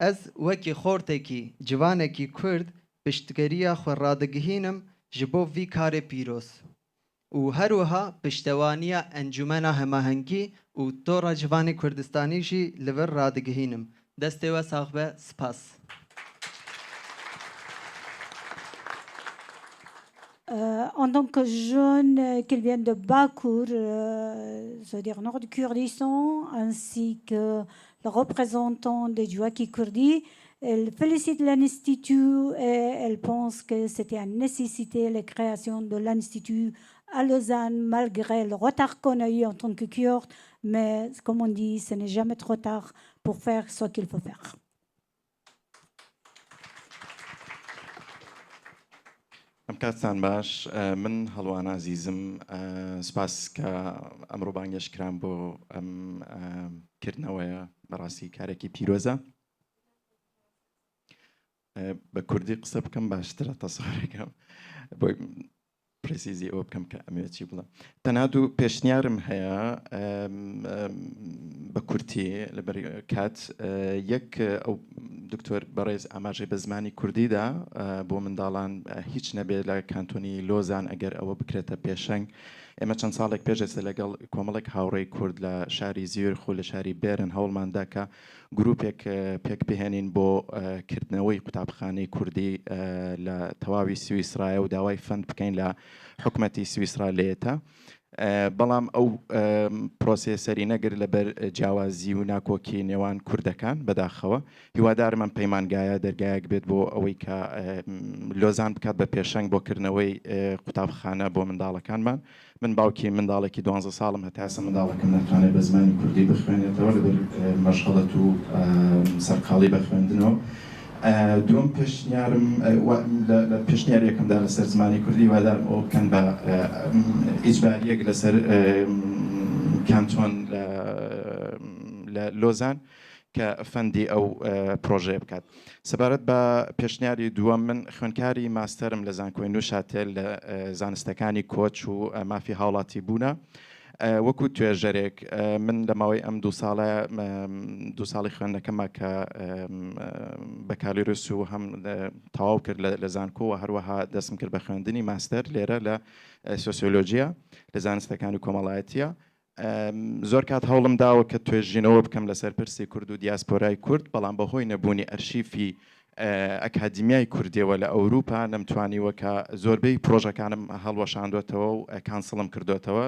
Ez wekî xortekî civanekî Kurd piştgeriya xwe radigihînim ji bo vî karê pîroz. û her wiha piştewaniya Encûmena Hemahengî û Tora Civanê Kurdistanî jî li vir radigihînim. Destê we sax be, spas.
En tant que jeune qui vient de Bakour, c'est-à-dire nord du Kurdistan, ainsi que le représentant de Djouaki Kurdi, elle félicite l'Institut et elle pense que c'était une nécessité la création de l'Institut à Lausanne, malgré le retard qu'on a eu en tant que Kurde. Mais comme on dit, ce n'est jamais trop tard pour faire ce qu'il faut faire.
کاتتان باش من هەڵوان عزیزم سپاس کە ئەمڕۆ بانگێشکران بۆ ئەم کردنەوەیە بەڕاستی کارێکی پیرۆزە بە کوردی قسە بکەم باشترە تەسەڕێکم بۆی پرسیزی ئەوە بکەم کە ئەمەوێتی بڵێم تەنها دوو پێشنیارم هەیە بە کورتی لەبەر کات یەک ئەو دکتۆر بەڕێز ئاماژەی بە زمانی کوردیدا بۆ منداڵان هیچ نەبێت لە کانتۆنی لۆزان ئەگەر ئەوە بکرێتە پێشەنگ ئێمە چەند ساڵێک پێشێسە لەگەڵ کۆمەڵێک هاوڕێی کورد لە شاری زیۆرخ و لە شاری بێرن هەوڵماندا کە گروپێک پێک بهێنین بۆ کردنەوەی قوتابخانەی کوردی لە تەواوی سویسرایە و داوای فەند بکەین لە حکومەتی سویسرا لێتە بەڵام ئەو پرۆسێ سەری نەگر لەبەر جیاوازی و ناکۆکی نێوان کوردەکان بەداخەوە هیوادارم ئەم پەیمانگایە دەرگایەک بێت بۆ ئەوەی کە لۆزان بکات بە پێشەنگ بۆ کردنەوەی قوتابخانە بۆ منداڵەکانمان من باوکی منداڵێکی 12 ساڵم هەتاسە منداڵەکەم ناتوانێت بە زمانی کوردی بخوێنێتەوە لەبەر مەشغەڵەت و سەرقاڵی بە خوێندنەوە دوم پێشنیارم لە پێشنیارێکمدا لەسەر زمانی کوردی وادارم ئەوە بکەن بە ئیجباریەک لەسەر کانتۆن لە لۆزان کە فەندی ئەو پرۆژەیە بکات سەبارەت بە پێشنیاری دووەم من خوێندکاری ماستەرم لە زانکۆی نووشاتێل لە زانستەکانی کۆچ و مافی هاوڵاتی بوونە وەکو توێژەرێک من لە ماوەی ئەم دو ساڵی خوێندنەکەمە کە بەکالۆرس و هەم تەواو کرد لە زانکۆ و هەروەها دەستم کرد بە خوێندنی ماستەر لێرە لە سۆسیۆلۆژیە لە زانستەکانی کۆمەڵایەتیە زۆر کات هەوڵم داوە کە توێژینەوە بکەم لەسەر پرسی کورد و دیاسپۆرای کورد بەڵام بەهۆی نەبوونی ئەرشیفی ئەکادیمیای کوردیەوە لە ئەوروپا نەمتوانیوە کە زۆربەی پرۆژەکانم هەڵوەشاندوێتەوە و کانسڵم کردوێتەوە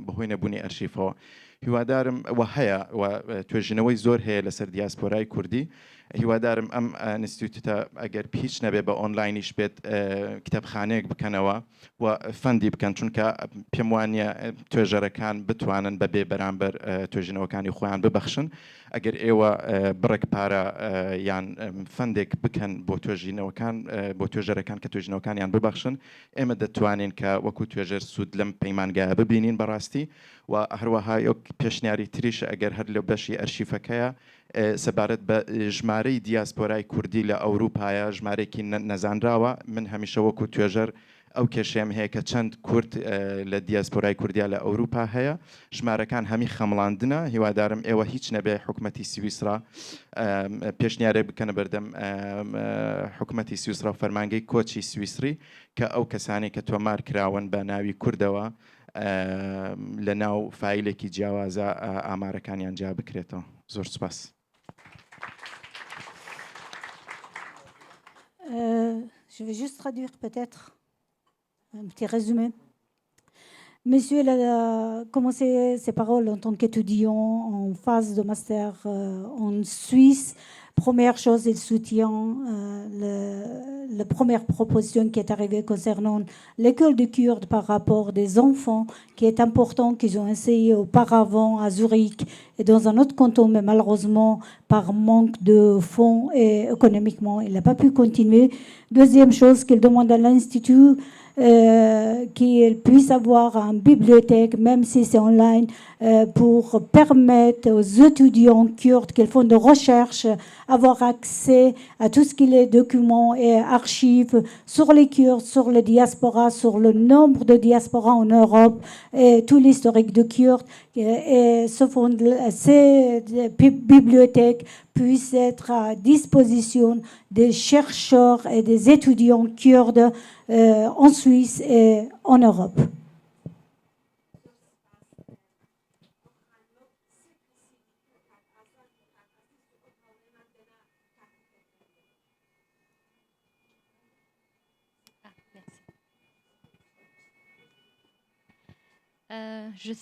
بەهۆی نەبوونی ئەرشیفەوە هیوادارم وە هەیە توێژینەوەی زۆر هەیە لەسەر دیاسپۆرای کوردی هیوادارم ئەم ئینستیتوتە ئەگەر پیچ نەبێ بە ئۆنلاینیش بێت کتێبخانەیەک بکەنەوە و فەندی بکەن چونکە پێم وانە توێژەرەکان بتوانن بەبێ بەرامبەر توێژینەوەکانی خۆیان ببەخشن ئەگەر ئێوە بڕێک پارە یان فەندێک بکەن بۆ توێژینەوەکان بۆ توێژەرەکان کە توێژینەوەکانیان ببەخشن ئێمە دەتوانین کە وەکو توێژەر سوود لەم پەیمانگایە ببینین بەڕاستی و هەروەها پێشنیاری تریشە ئەگەر هەر لە بەشی ئەرشیفەکەیە سەبارەت بە ژمارەی دیاسپۆرای کوردی لە ئەوروپایە ژمارێکی نەزانراوە من هەمیشە وەکو توێژەر ئەو کێشەیەم هەیە کە چەند کورد لە دیاسپۆرای کوردیا لە ئەوروپا هەیە ژمارەکان هەمی خەمڵاندنە هیوادارم ئێوە هیچ نەبێ حکومەتی سویسرا پێشنیارێک بکەنە بەردەم حکومەتی سویسرا و فەرمانگەی کۆچی سویسری کە ئەو کەسانی کە تۆمار کراون بە ناوی کوردەوە لە ناو فایلێکی جیاوازە ئامارەکانیان جا بکرێتەوە زۆر سوپاس
Je vais juste traduire peut-être un petit résumé. Monsieur il a commencé ses paroles en tant qu'étudiant en phase de master en Suisse. Première chose, il soutient la première proposition qui est arrivée concernant l'école de Kurdes par rapport des enfants, qui est important, qu'ils ont essayé auparavant à Zurich et dans un autre canton, mais malheureusement, par manque de fonds et économiquement, il n'a pas pu continuer. Deuxième chose qu'il demande à l'Institut, qu'il puisse avoir une bibliothèque, même si c'est online, pour permettre aux étudiants kurdes qui font de recherche avoir accès à tout ce qui est documents et archives sur les Kurdes, sur les diasporas, sur le nombre de diasporas en Europe et tout l'historique de Kurdes. Et ces bibliothèques puissent être à disposition des chercheurs et des étudiants kurdes en Suisse et en Europe.
Je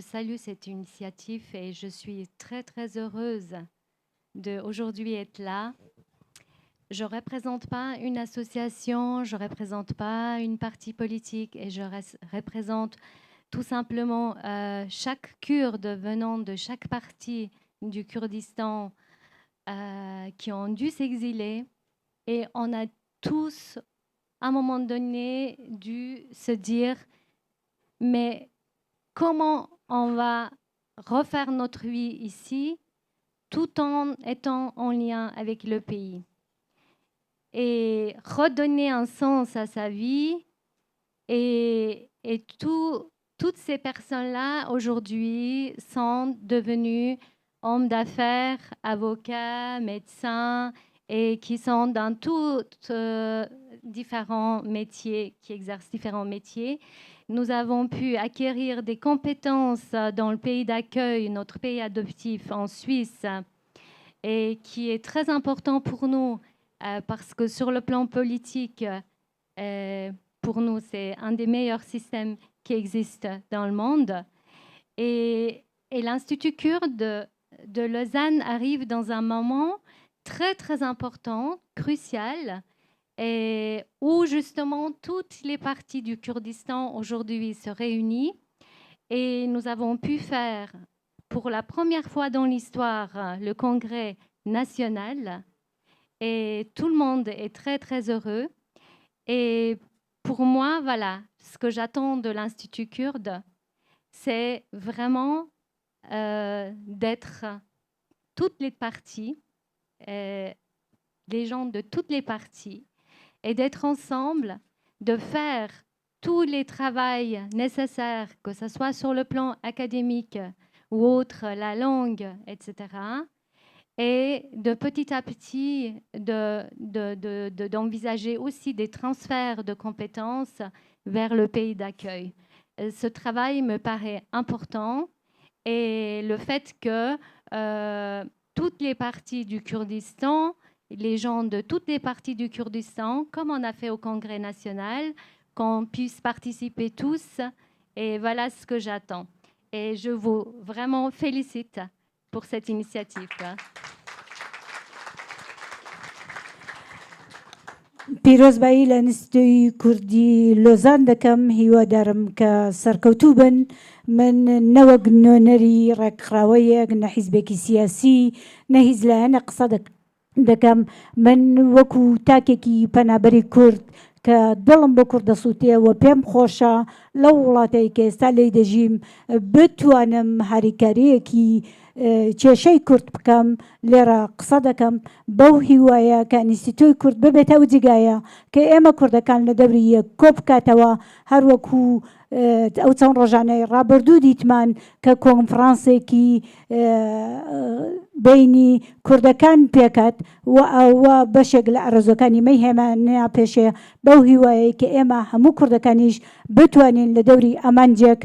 salue cette initiative et je suis très très heureuse d'aujourd'hui être là. Je ne représente pas une association, je ne représente pas une parti politique et je représente tout simplement chaque Kurde venant de chaque partie du Kurdistan qui ont dû s'exiler, et on a tous à un moment donné dû se dire mais comment on va refaire notre vie ici tout en étant en lien avec le pays et redonner un sens à sa vie. Et toutes ces personnes-là aujourd'hui sont devenues hommes d'affaires, avocats, médecins, et qui sont dans tous différents métiers, qui exercent différents métiers. Nous avons pu acquérir des compétences dans le pays d'accueil, notre pays adoptif en Suisse, et qui est très important pour nous parce que sur le plan politique, pour nous, c'est un des meilleurs systèmes qui existent dans le monde. Et l'Institut kurde de Lausanne arrive dans un moment très, très important, crucial, et où justement toutes les parties du Kurdistan aujourd'hui se réunissent. Et nous avons pu faire pour la première fois dans l'histoire le congrès national. Et tout le monde est très, très heureux. Et pour moi, voilà, ce que j'attends de l'Institut kurde, c'est vraiment d'être toutes les parties, les gens de toutes les parties, et d'être ensemble, de faire tous les travaux nécessaires, que ce soit sur le plan académique ou autre, la langue, etc. Et de petit à petit, d'envisager aussi des transferts de compétences vers le pays d'accueil. Ce travail me paraît important, et le fait que toutes les parties du Kurdistan, les gens de toutes les parties du Kurdistan, comme on a fait au Congrès national, qu'on puisse participer tous. Et voilà ce que j'attends. Et je vous vraiment félicite pour cette initiative.
پیرۆزبایی لە ئینستیتوی کوردی لۆزان دەکەم، هیوادارم کە سەرکەوتوو بن. من نەوەک نوێنەری ڕێکخراوەیەک، نە حیزبێکی سیاسی، نە هیچ لایەنە قسە دەکەم. من وەکو تاکێکی پەنابەری کورد کە دڵم بۆ کوورد دەسووتێەوە، پێم خۆشە لەو وڵاتەی کە ئێستا لێی دەژیم بتوانم هاریکاریەکی کێشەی کورد بکەم. لێرە قسە دەکەم بەو هیوایە کە ئینستیتوی کورد ببێتە ئەو جگایە کە ئێمە کوردەکان لە دەوری یەک کۆ بکاتەوە، هەروەکو ئەو چەند ڕۆژانەی ڕابردوو دیتمان کە کۆنفرانسێکی بینی کوردەکان پێکات و ئەوە بەشێک لە ئارەزوەکانی مەی هێمانیا پێشێ. بەو هیوایە کە ئێمە هەموو کوردەکانیش بتوانین لە دەوری ئەمانجێک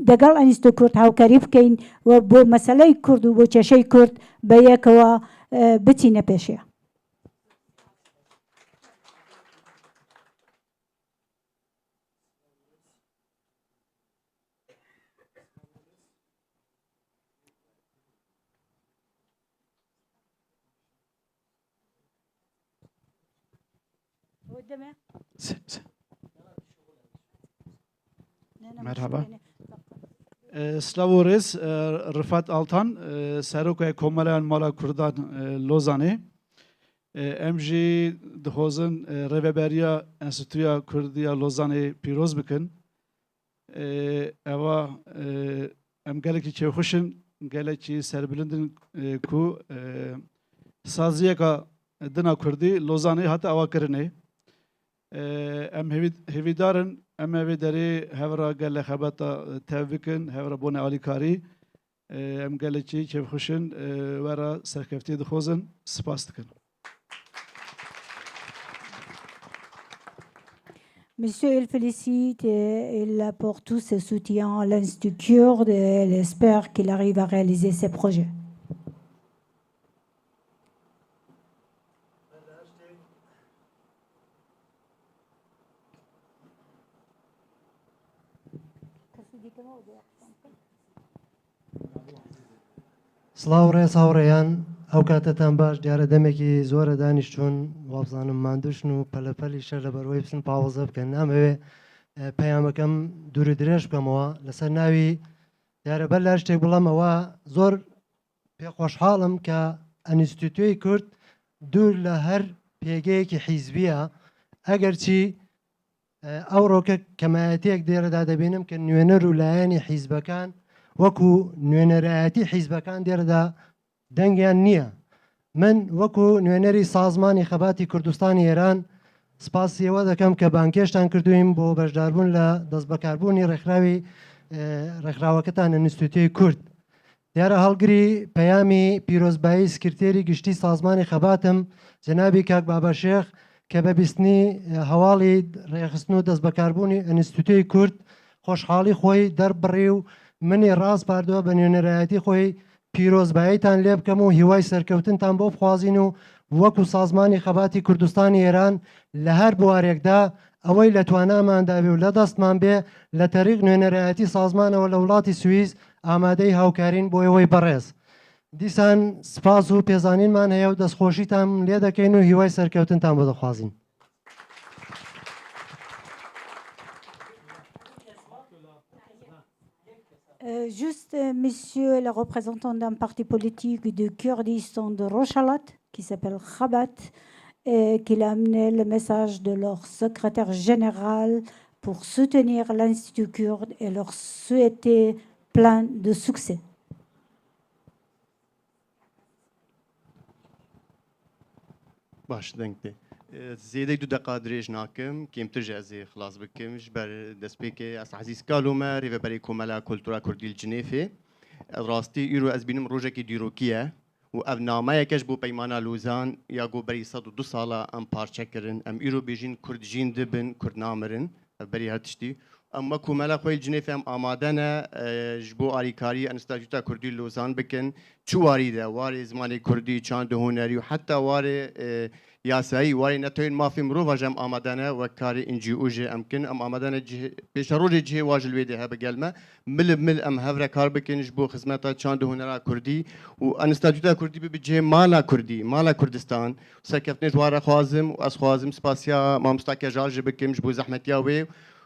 دەگەڵ ئینستیتوی کورد هاوکاری بکەین و بۆ مەسەلەی کورد و بۆ کێشەی کورد بە یەکەوە بچینە پێشێ.
مرحبا سلاورس رفعت آلتان سروک کمالان مالا کردان لوزانه امجی دخوزن رهبریا انستیتویا کردیا لوزانه پیروز بکن اوا ام گلکی چه خوشن گلکی سربلندن کو سازیه کا دنا کردی لوزانه حتی اوا کرنه ام هویدارن ام هویداری هورا گل خبتا توکن هورا بونه آلیکاری ام گلکی چه خوشن ورا سرکفتی دخوزن سپاس دکن
Monsieur, il félicite et il apporte tout ses soutiens à l'Institut kurde et il espère qu'il arrive à réaliser ses projets.
سڵاو ڕێز هاوڕێیان ئەو کاتتان باش دیارە دەمێکی زۆرە دانیشتون وابزانم مادوشن و پەلەپەلی شەر لە بەرەوەی بچن پاوەزە بکەن نامەوێ پەیامەکەم دوور درێژ بکەمەوە لەسەر ناوی دیارە بەر لای شتێک بڵەمەوە زۆر پێخۆشحاڵم کە ئەنیستیتوی کورد دوور لە هەر پێگەیەکی حیزبیە ئەگەرچی ئەو ڕۆکە کەمایەتێک دێرەدا دەبینم کە نوێنەر و لایەنی حیزبەکان وەکو نوێنەرایەتی حیزبەکان دێرەدا دەنگیان نییە من وەکو نوێنەری سازمانی خەباتی کوردستانی ئێران سپاسیەوە دەکەم کە بانکێشتان کردوین بۆ بەشداربوون لە دەست بەکاربوونی ڕێکخراوەکەتان ئەنیستیتوی کورد دیارە هەڵگری پەیامی پیرۆزبایی سکرتێری گشتی سازمانی خەباتم جەنابی کاک بابەشێخ کە بە بیستنی هەواڵی ڕێخستن و دەست بەکاربوونی ئەنیستیتوی کورد خۆشحاڵی خۆی دەربڕی و منی ڕاست پاردووە بە نوێنەرایەتی خۆی پیرۆزباییتان لێ بکەم و هیوای سەرکەوتنتان بۆ بخوازین و وەکو سازمانی خەباتی کوردستانی ئێران لە هەر بوارێکدا ئەوەی لە توانامانداوێ و لە دەستمان بێ لە تەریق نوێنەرایەتی سازمانەوە لە وڵاتی سوئیس ئامادەی هاوکارین بۆ ئەوەی بەڕێز دیسان سپاس و پێزانینمان هەیە و دەستخۆشیتان لێ دەکەین و هیوای سەرکەوتنتان بۆ دەخوازین.
Juste, monsieur le représentant d'un parti politique du Kurdistan de Rochalat, qui s'appelle Khabat, et qu'il a amené le message de leur secrétaire général pour soutenir l'Institut kurde et leur souhaiter plein de succès.
باش دەنگتێ زێدەی دوو دقا درێژ ناکەم کێمتر ژازێ خلاص بکەمش بەر دەستپێکێ ئەس حەزیز کالۆمە ڕێڤەبەری کۆمەلا کۆلتورا کوردی جنێفێ ڕاستی ئیرۆ ئەس بینم ڕۆژێکی دیرۆکیە و ئەv نامەیەکەش بۆ پەیمانە لوزان یا گۆبەری 102 ساڵە ئەم پارچەکردن ئەم ئیرۆ بێژین کوردژین دبن کورد نامرن بەری هەر تشتی ئەمە کۆمەلا خۆی جنێفێ ئەم ئامادەنە ji بۆ ئالیکاری ئەنستاژیتا کوردی لوزان بکەن چ واریدە وارێ زمانی کوردی چاند هونەری و حتا وارێ یاسایی وارێ نەتوین مافی مرۆڤ ژەم ئامادەنە وەک کاری NGO ئەمکن ئەم ئامادەنە پێشە ڕۆژێ جێ واژ لێدە هە بگەلمە مل ئەم هەورە کار بکەنش بۆ خزمەتە چاند هونەرا کوردی و ئەنستاژیتا کوردی ببجێ مالا کوردی مالا کوردستان سەرکەوتنێ وارە خوازم و ئەس خوازم سپاسیا مامۆستا کێژاژ بکەمش بۆ زەحمەتیا وێ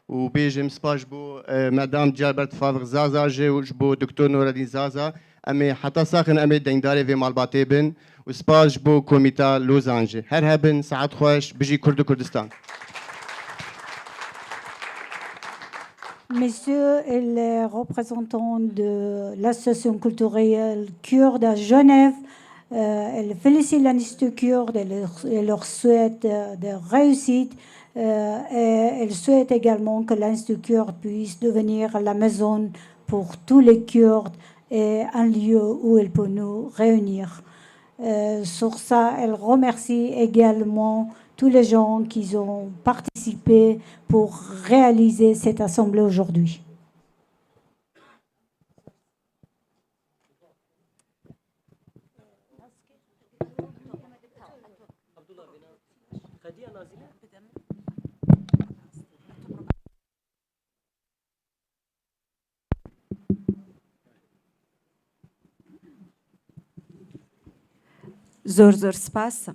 و بێژم سپاش بۆ مەدام جالبەرت فاضق زازا ژێوش بۆ دکتۆر نۆرەدین زازا ئەمێ حتا ساخن ئەمێ دەنگدارێ vê malbatê bin و سپاش بۆ کۆمیتا لۆزانژێ هەر هەبن سەعات خۆش بژی کورد و کوردستان.
Monsieur le représentant de l'association culturelle kurde à Genève, elle félicite l'Institut kurde et leur souhaite de réussite. Et elle souhaite également que l'Institut kurde puisse devenir la maison pour tous les Kurdes et un lieu où elle peut nous réunir. Sur ça, elle remercie également tous les gens qui ont participé pour réaliser cette assemblée aujourd'hui.
زۆر سپاس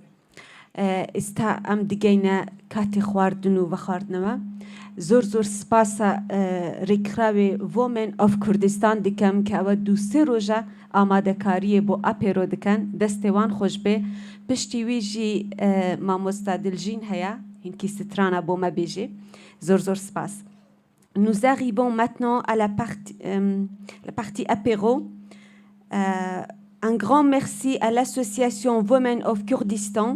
استا ام دیگینا کاتی خواردن و بخواردنما زور سپاس ریکراوی وومن آف کردستان دکم که او دو سه روزه آماده کاری بو اپیرو دکن دستوان خوش به پشتی ویجی ماموستا دلجین هیا هین کی سترانا بو ما بیجی زور سپاس. Nous arrivons maintenant à la partie apéro. Un grand merci à l'association Women of Kurdistan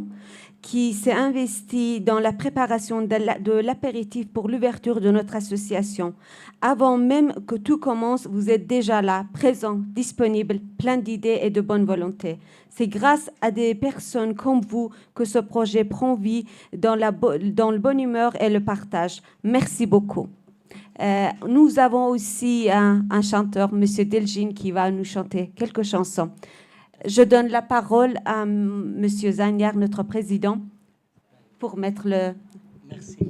qui s'est investie dans la préparation de l'apéritif pour l'ouverture de notre association. Avant même que tout commence, vous êtes déjà là, présents, disponibles, plein d'idées et de bonne volonté. C'est grâce à des personnes comme vous que ce projet prend vie dans le bonne humeur et le partage. Merci beaucoup. Nous avons aussi un chanteur, M. Deljin, qui va nous chanter quelques chansons. Je donne la parole à M. Zaniar, notre président, pour mettre le...
Merci.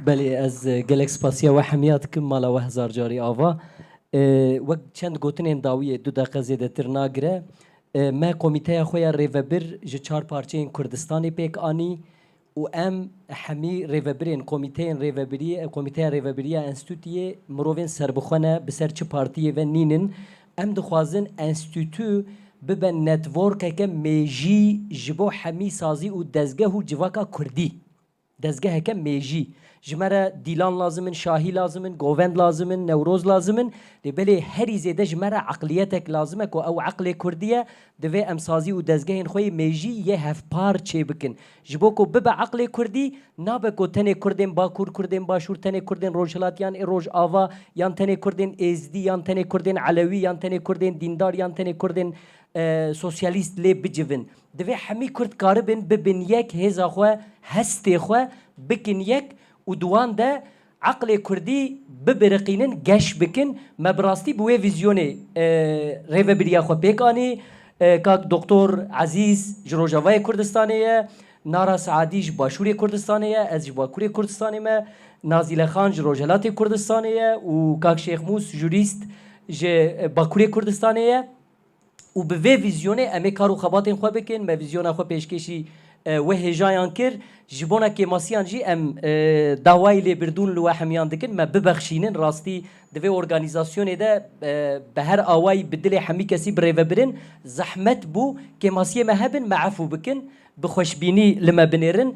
بله از گلک سپاسیا و حمیات کم مالا و هزار جاری آوا وقت چند گوتنین داویه دو دقیقه زیده تر ناگره ما کمیته خویا ریوبر ج چهار پارچه این کردستانی پیک آنی و ام حمی ریوبرین کمیته ریوبری انستیتوی مروین سربخونه بسر چه پارتیه و نینن ام دخوازن انستیتو ببن نتورک که میجی جبو حمی سازی و دزگه و جواکا کردی دزگه که میجی جمره دیلان لازمن شاهی لازمن گووند لازمن نوروز لازمن لبلی هری زیده جمره عقلیتک لازمه که او عقل کردیه دوی امسازی و دزگه خوی میجی یه هف پار چه بکن جبو که ببا عقل کردی نابه که تنه کردین باکور کردین باشور تنه کردین روشلات یان روش آوا یان تنه کردین ازدی یان تنه کردین علوی یان تنه کردین دیندار یان تنه کردین سوسیالیست لی بجون دوی همی کرد کاربن ببین یک هزا خواه هستی خواه بکن یک و دوان ده عقل کردی ببرقینن گش بکن مبراستی بوی ویزیونه ریوبریا خو پیکانی که دکتر عزیز جروجاوای کردستانیه نارا سعادیش باشوری کردستانیه از باکوری کردستانیه نازیل خان جروجلات کردستانیه و کاک شیخ موس جوریست ج باکوری کردستانیه و به ویزیونه امی کارو خباتین خو بکن ما ویزیونه خو پیشکشی و هجایان کر جبونا که ماسیان جی ام دعوای لبردون لو حمیان دکن ما ببخشینن راستی دوی ارگانیزاسیون ده به هر آوای بدل حمی کسی بریوبرن زحمت بو که ماسیه مهبن معفو بکن بخوشبینی لما بنیرن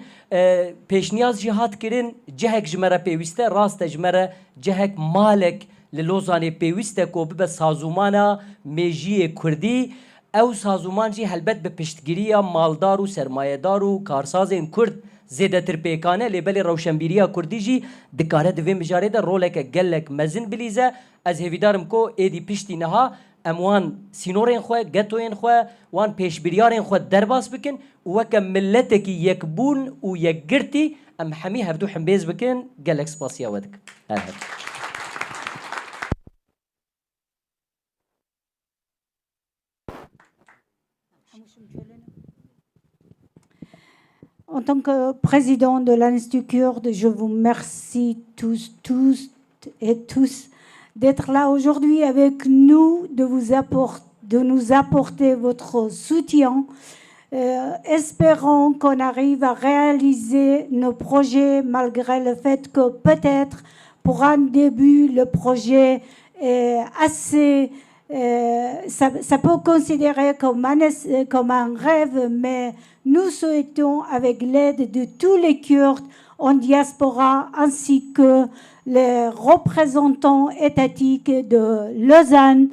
پیشنیاز جهات کرن جهک جمره پیوسته راست جمره جهک مالک للوزانه پیوسته کو بب سازومانا میجی کردی او سازومان جی هلبت به پشتگیری مالدار و سرمایه‌دار و کارسازین کرد زیده تر پیکانه لیبل روشنبیریا کردی جی دکاره دوی مجاره ده رولک گلک مزن بلیزه از هیویدارم کو ایدی پشتی نها اموان سینورین خواه گتوین خواه وان پیشبریارین خواه درباس بکن وکا ملتکی یک بون و یک گرتی ام حمی هفدو حنبیز بکن گلک سپاسیا ودک
En tant que président de l'Institut kurde, je vous remercie tous et tous d'être là aujourd'hui avec nous, de nous apporter votre soutien. Espérons qu'on arrive à réaliser nos projets malgré le fait que peut-être pour un début, le projet est assez... ça peut considérer comme un rêve, mais nous souhaitons, avec l'aide de tous les Kurdes en diaspora ainsi que les représentants étatiques de Lausanne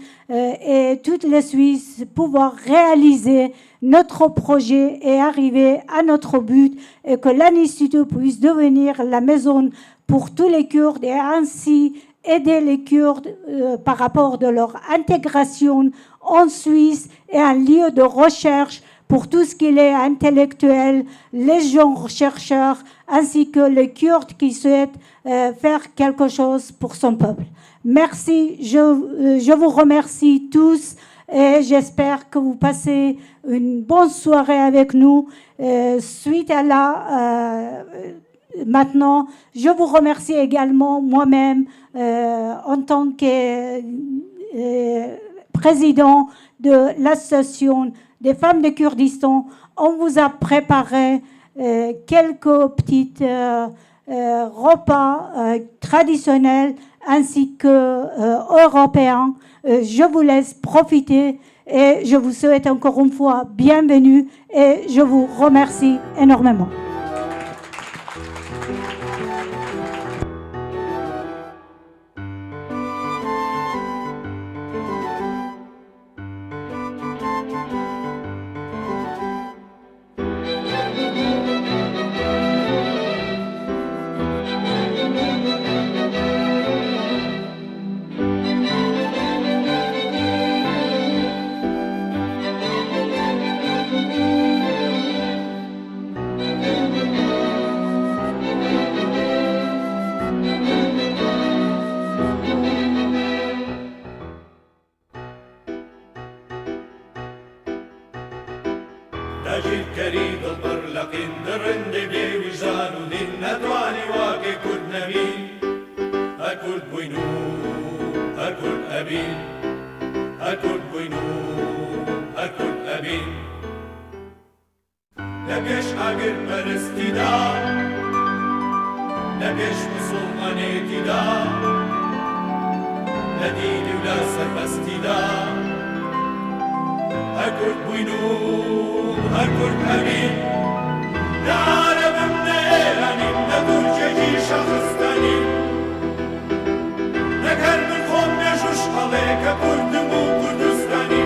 et toutes les Suisses, pouvoir réaliser notre projet et arriver à notre but et que l'Institut puisse devenir la maison pour tous les Kurdes et ainsi aider les Kurdes par rapport de leur intégration en Suisse et un lieu de recherche pour tout ce qui est intellectuel, les gens chercheurs, ainsi que les Kurdes qui souhaitent faire quelque chose pour son peuple. Merci, je vous remercie tous et j'espère que vous passez une bonne soirée avec nous. Suite à la... Maintenant, je vous remercie également moi-même en tant que président de l'association des femmes de Kurdistan. On vous a préparé quelques petits repas traditionnels ainsi que européens. Je vous laisse profiter et je vous souhaite encore une fois bienvenue et je vous remercie énormément.
أجد كريد البرلقين درند بي وجدان ودين نتواني واقي كرد نبين أكرد بوينو أكرد أبين أكرد بوينو أكرد أبين لبيش أقر برستي دا لبيش مسلماني دا لديني ولا سربستي دا أكرد بوينو أكرد أبين لعالم من إيراني ندور جيجي شخصتاني نكر من خوم نجوش عليك كردمو كردستاني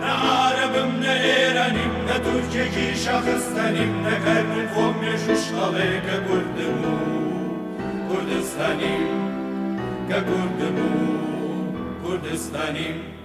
لعالم من إيراني ندور جيجي شخصتاني نكر من خوم نجوش عليك كردمو كردستاني ككردمو كردستاني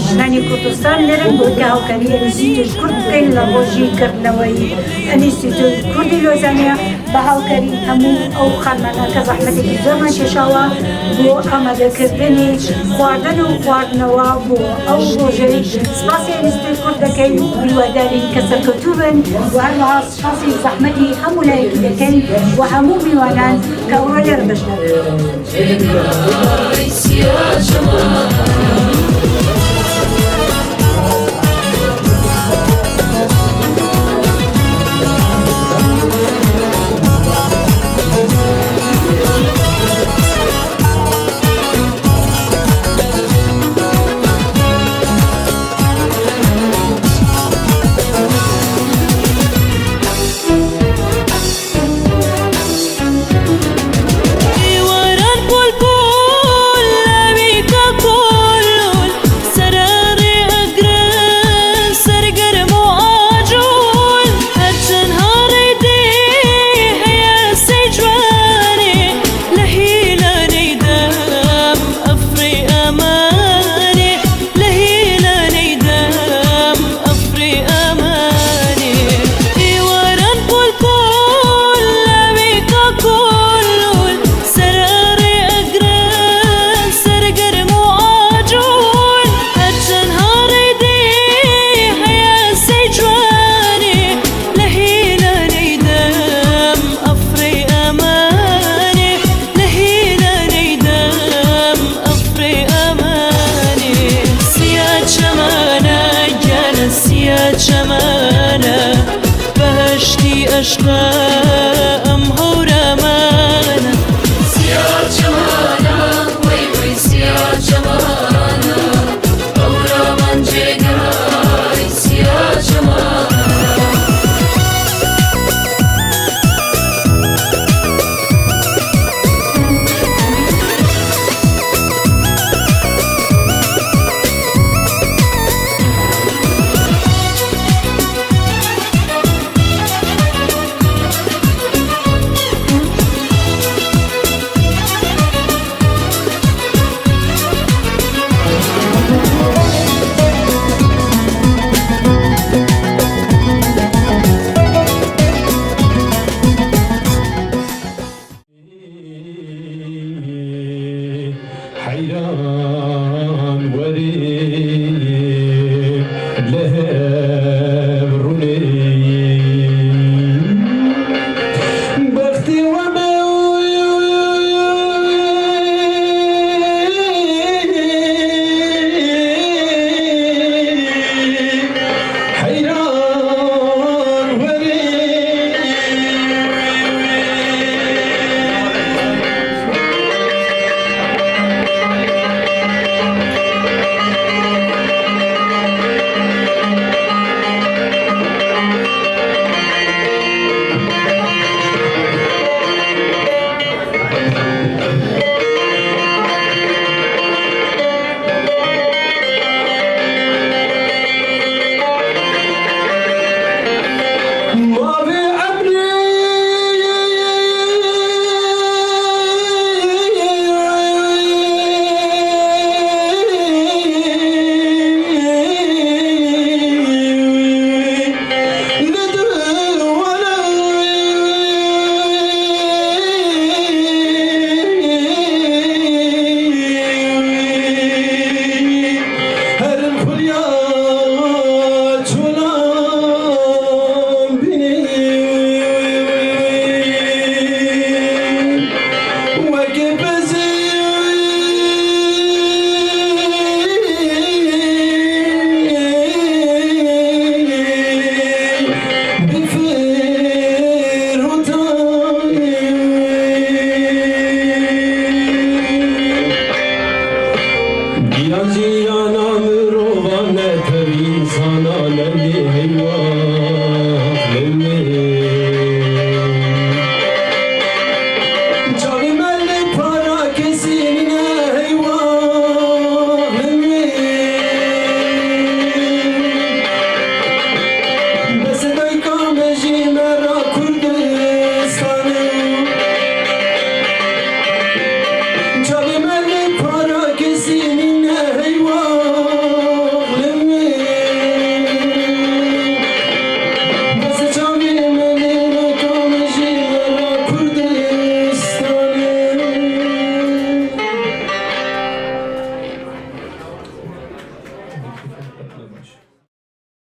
ژنانی کوردستان لێرە بۆ کاوکاری ئەنیستیتۆی کورد بکەین لە ڕۆژی کردنەوەی ئەنیستیتۆی کوردی لۆزانەیە بە هاوکاری هەموو ئەو خانمانە کە زەحمەتێکی زۆرمان کێشاوە بۆ ئامادەکردنی خواردن و خواردنەوە بۆ ئەو ڕۆژەی سپاسی ئەنیستیتۆی کورد دەکەین و هیواداری کە سەرکەوتوو بن و هەروەها سپاسی زەحمەتی هەموو لایەکی دەکەین و هەموو میوانان کە ئەوڕۆ لێرە
واران بول بول لبيك كل بوني